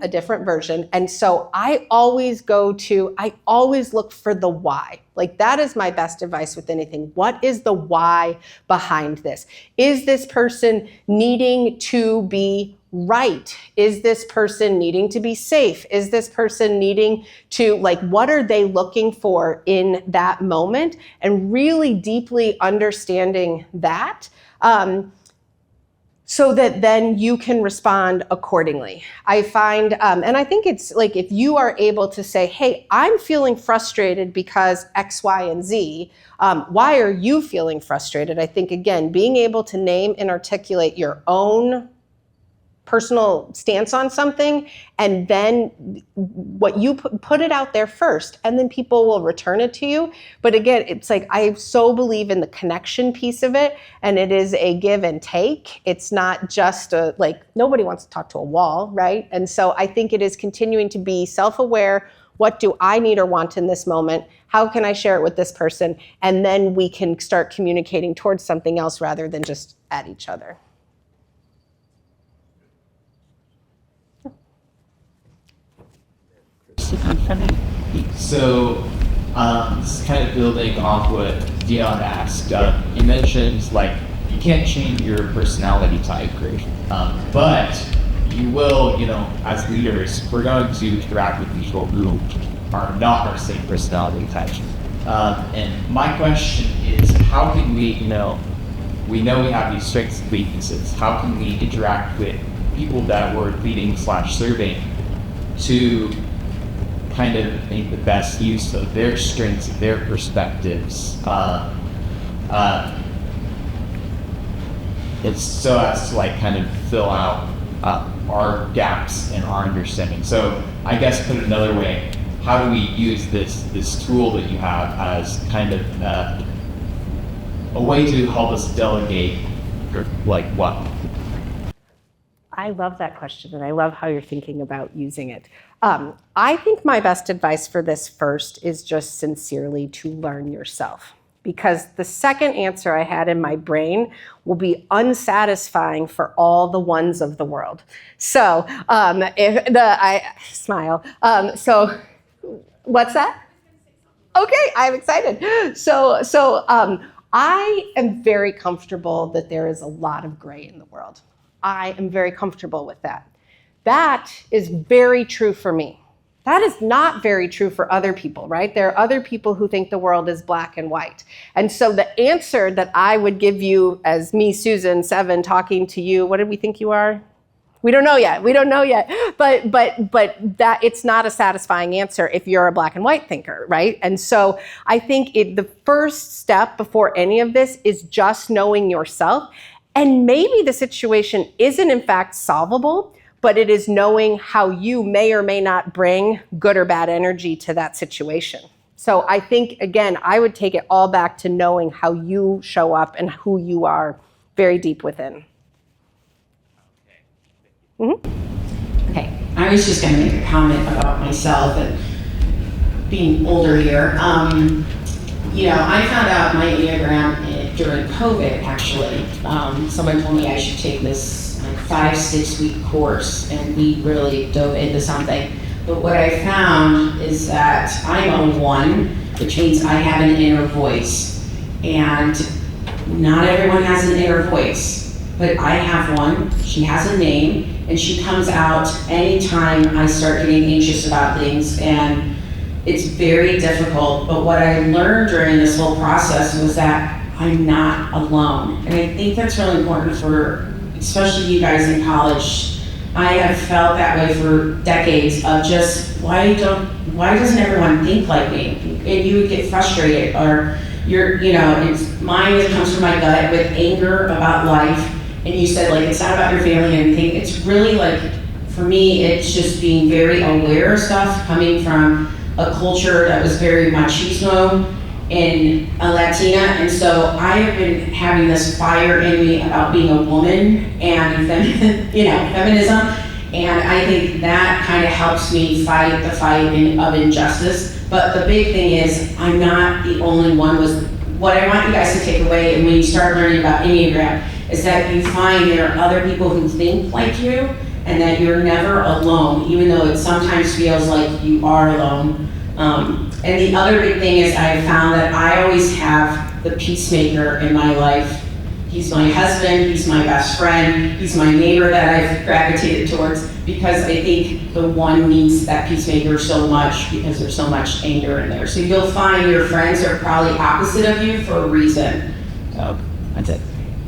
And so I always look for the why. Like that is my best advice with anything. What is the why behind this? Is this person needing to be right? Is this person needing to be safe? Is this person needing to, like, what are they looking for in that moment? And really deeply understanding that so that then you can respond accordingly. I find, and I think it's like if you are able to say, hey, I'm feeling frustrated because X, Y, and Z, why are you feeling frustrated? I think, again, being able to name and articulate your own personal stance on something, and then what you put it out there first, and then people will return it to you. But again, it's like, I so believe in the connection piece of it, and it is a give and take. It's not just like, nobody wants to talk to a wall, right? And so I think it is continuing to be self-aware. What do I need or want in this moment? How can I share it with this person? And then we can start communicating towards something else rather than just at each other. So, this is kind of building off what Dion asked. You mentioned, like, you can't change your personality type, but you will, as leaders, we're going to interact with people who are not our same personality type. And my question is, how can we know we have these strengths and weaknesses? How can we interact with people that we're leading/serving to kind of make the best use of their strengths, their perspectives, it's so as to like kind of fill out our gaps in our understanding. So I guess put it another way, how do we use this tool that you have as kind of a way to help us delegate, like what? I love that question, and I love how you're thinking about using it. I think my best advice for this first is just sincerely to learn yourself, because the second answer I had in my brain will be unsatisfying for all the ones of the world. So I smile. So what's that? Okay, I'm excited. So I am very comfortable that there is a lot of gray in the world. I am very comfortable with that. That is very true for me. That is not very true for other people, right? There are other people who think the world is black and white. And so the answer that I would give you as me, Susan, 7, talking to you, what did we think you are? We don't know yet. But that it's not a satisfying answer if you're a black and white thinker, right? And so I think the first step before any of this is just knowing yourself. And maybe the situation isn't in fact solvable, but it is knowing how you may or may not bring good or bad energy to that situation. So I think, again, I would take it all back to knowing how you show up and who you are very deep within. Mm-hmm. Okay, I was just going to make a comment about myself and being older here. I found out my Enneagram during COVID, actually. Somebody told me I should take this 5-6 week course, and we really dove into something. But what I found is that I'm a 1, which means I have an inner voice. And not everyone has an inner voice, but I have one. She has a name, and she comes out anytime I start getting anxious about things. And it's very difficult, but what I learned during this whole process was that I'm not alone. And I think that's really important for, especially you guys in college. I have felt that way for decades of just, why doesn't everyone think like me? And you would get frustrated, or mine comes from my gut with anger about life. And you said, like, it's not about your family and anything. It's really like, for me, it's just being very aware of stuff coming from a culture that was very machismo and a Latina, and so I have been having this fire in me about being a woman and feminism, and I think that kind of helps me fight the fight of injustice. But the big thing is, I'm not the only one. What I want you guys to take away, and when you start learning about Enneagram, is that you find there are other people who think like you, and that you're never alone, even though it sometimes feels like you are alone. And the other big thing is I found that I always have the peacemaker in my life. He's my husband, he's my best friend, he's my neighbor that I've gravitated towards, because I think the 1 needs that peacemaker so much because there's so much anger in there. So you'll find your friends are probably opposite of you for a reason. So that's it.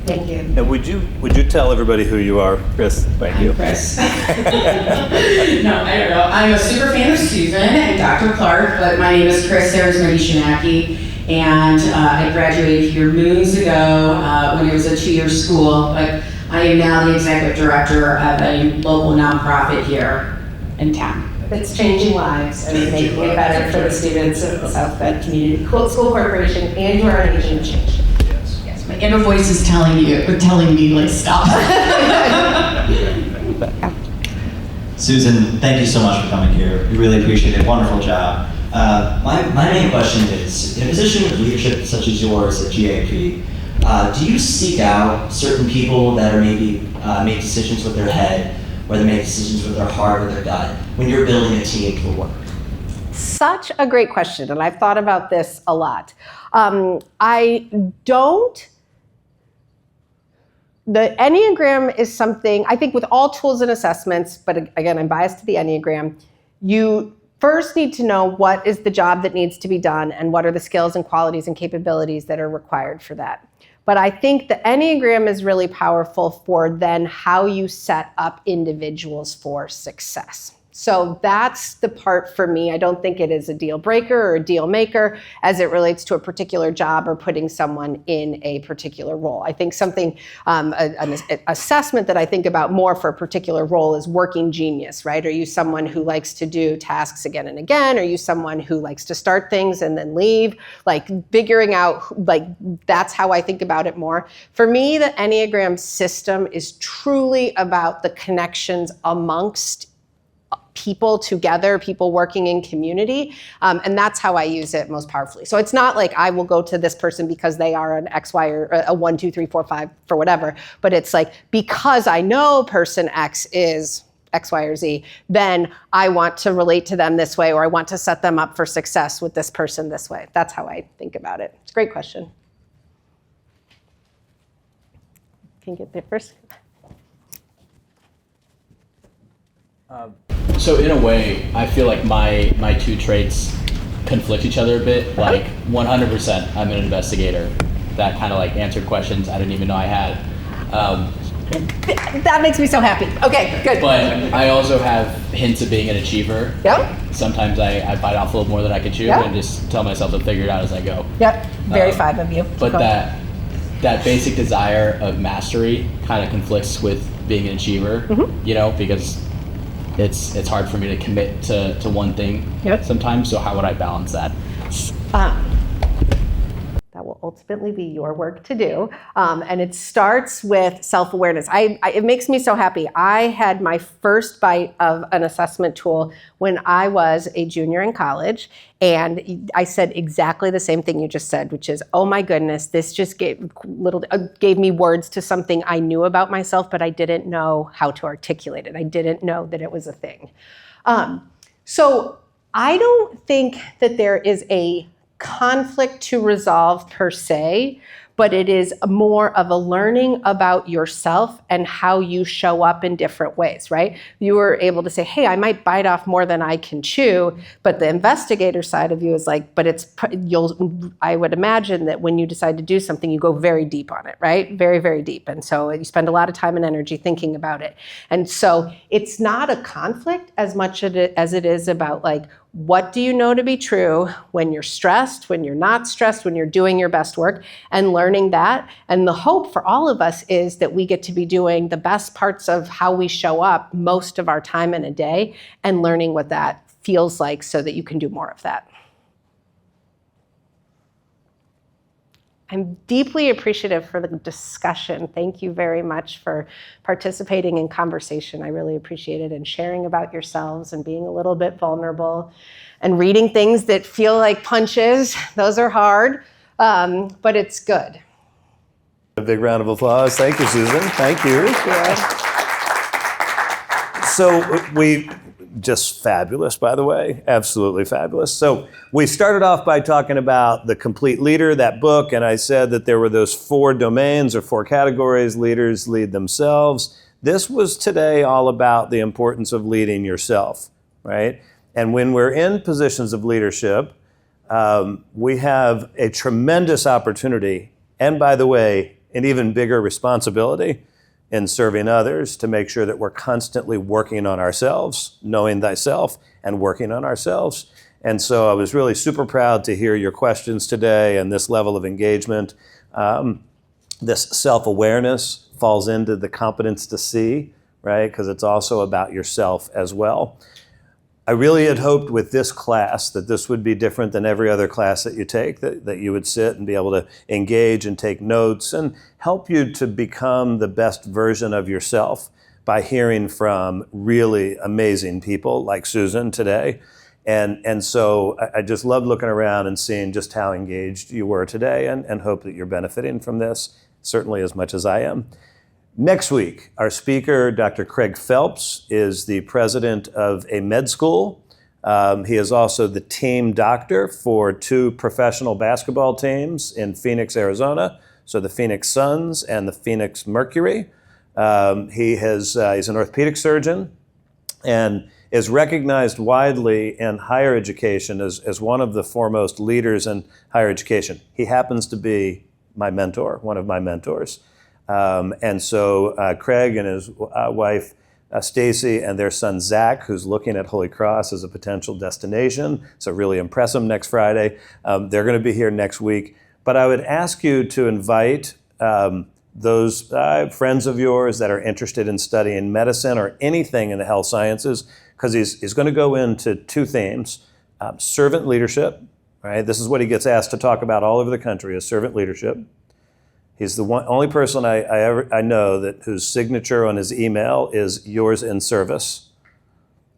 Thank you. And would you tell everybody who you are, Chris? Thank you. I'm Chris. No, I don't know. I'm a super fan of Susan and Dr. Clark, but my name is Chris Sarasmati-Shanaki, and I graduated here moons ago when it was a 2-year school. But I am now the executive director of a local nonprofit here in town. It's changing lives and making it better for the students of the South Bend Community School Corporation, and you are an agent of change. Yes, my inner voice is telling me, like, stop. Susan, thank you so much for coming here. We really appreciate it. Wonderful job. My main question is, in a position of leadership such as yours at GAP, do you seek out certain people that are maybe make decisions with their head, or they make decisions with their heart or their gut, when you're building a team for work? Such a great question, and I've thought about this a lot. The Enneagram is something, I think with all tools and assessments, but again, I'm biased to the Enneagram, you first need to know what is the job that needs to be done and what are the skills and qualities and capabilities that are required for that. But I think the Enneagram is really powerful for then how you set up individuals for success. So that's the part for me. I don't think it is a deal breaker or a deal maker as it relates to a particular job or putting someone in a particular role. I think something, an assessment that I think about more for a particular role is working genius, right? Are you someone who likes to do tasks again and again? Are you someone who likes to start things and then leave? Like figuring out, like that's how I think about it more. For me, the Enneagram system is truly about the connections amongst people together, people working in community, and that's how I use it most powerfully. So it's not like I will go to this person because they are an X, Y, or a 1, 2, 3, 4, 5 for whatever, but it's like because I know person X is X, Y, or Z, then I want to relate to them this way, or I want to set them up for success with this person this way. That's how I think about it. It's a great question. Can you get there first? So in a way, I feel like my two traits conflict each other a bit. Like 100%, I'm an investigator. That kind of like answered questions I didn't even know I had. That makes me so happy. Okay, good. But I also have hints of being an achiever. Yep. Sometimes I bite off a little more than I can chew, Yep. and just tell myself to figure it out as I go. Yep, very 5 of you. But that basic desire of mastery kind of conflicts with being an achiever, you know, because it's hard for me to commit to one thing sometimes. So how would I balance that? That will ultimately be your work to do. And it starts with self-awareness. It makes me so happy. I had my first bite of an assessment tool when I was a junior in college. And I said exactly the same thing you just said, which is, oh my goodness, this just gave me words to something I knew about myself, but I didn't know how to articulate it. I didn't know that it was a thing. So I don't think that there is a conflict to resolve per se, but it is more of a learning about yourself and how you show up in different ways, right? You were able to say, hey, I might bite off more than I can chew, but the investigator side of you is like, but I would imagine that when you decide to do something, you go very deep on it, right? Very, very deep. And so you spend a lot of time and energy thinking about it. And so it's not a conflict as much as it is about like, what do you know to be true when you're stressed, when you're not stressed, when you're doing your best work, and learning that. And the hope for all of us is that we get to be doing the best parts of how we show up most of our time in a day and learning what that feels like so that you can do more of that. I'm deeply appreciative for the discussion. Thank you very much for participating in conversation. I really appreciate it, and sharing about yourselves and being a little bit vulnerable and reading things that feel like punches. Those are hard, but it's good. A big round of applause. Thank you, Susan. Thank you. So we just fabulous, by the way, absolutely fabulous. So we started off by talking about The Complete Leader, that book, and I said that there were those 4 domains or 4 categories. Leaders lead themselves. This was today all about the importance of leading yourself, right? And when we're in positions of leadership, we have a tremendous opportunity, and by the way, an even bigger responsibility in serving others, to make sure that we're constantly working on ourselves, knowing thyself, and working on ourselves. And so I was really super proud to hear your questions today and this level of engagement, this self-awareness falls into the competence to see, right? Because it's also about yourself as well. I really had hoped with this class that this would be different than every other class that you take, that you would sit and be able to engage and take notes and help you to become the best version of yourself by hearing from really amazing people like Susan today. And so I just loved looking around and seeing just how engaged you were today, and hope that you're benefiting from this certainly as much as I am. Next week, our speaker, Dr. Craig Phelps, is the president of a med school. He is also the team doctor for 2 professional basketball teams in Phoenix, Arizona, so the Phoenix Suns and the Phoenix Mercury. He's an orthopedic surgeon and is recognized widely in higher education as one of the foremost leaders in higher education. He happens to be my mentor, one of my mentors. And so Craig and his wife, Stacy, and their son, Zach, who's looking at Holy Cross as a potential destination. So really impress them next Friday. They're going to be here next week. But I would ask you to invite those friends of yours that are interested in studying medicine or anything in the health sciences, because he's going to go into 2 themes. Servant leadership, right? This is what he gets asked to talk about all over the country, is servant leadership. He's the only person I know that whose signature on his email is yours in service,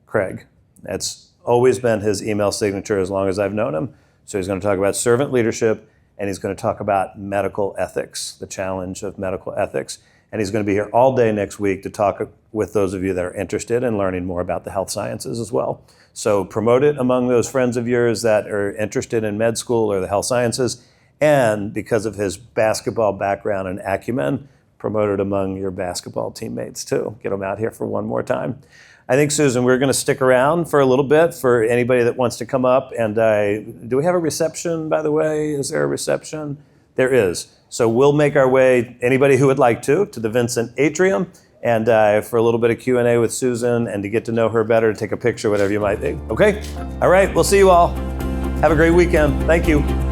Craig. That's always been his email signature as long as I've known him. So he's going to talk about servant leadership, and he's going to talk about medical ethics, the challenge of medical ethics. And he's going to be here all day next week to talk with those of you that are interested in learning more about the health sciences as well. So promote it among those friends of yours that are interested in med school or the health sciences. And because of his basketball background and acumen, promote it among your basketball teammates too. Get them out here for one more time. I think, Susan, we're going to stick around for a little bit for anybody that wants to come up. And do we have a reception, by the way? Is there a reception? There is. So we'll make our way, anybody who would like to the Vincent Atrium, and for a little bit of Q&A with Susan and to get to know her better, to take a picture, whatever you might think. Okay? All right, we'll see you all. Have a great weekend. Thank you.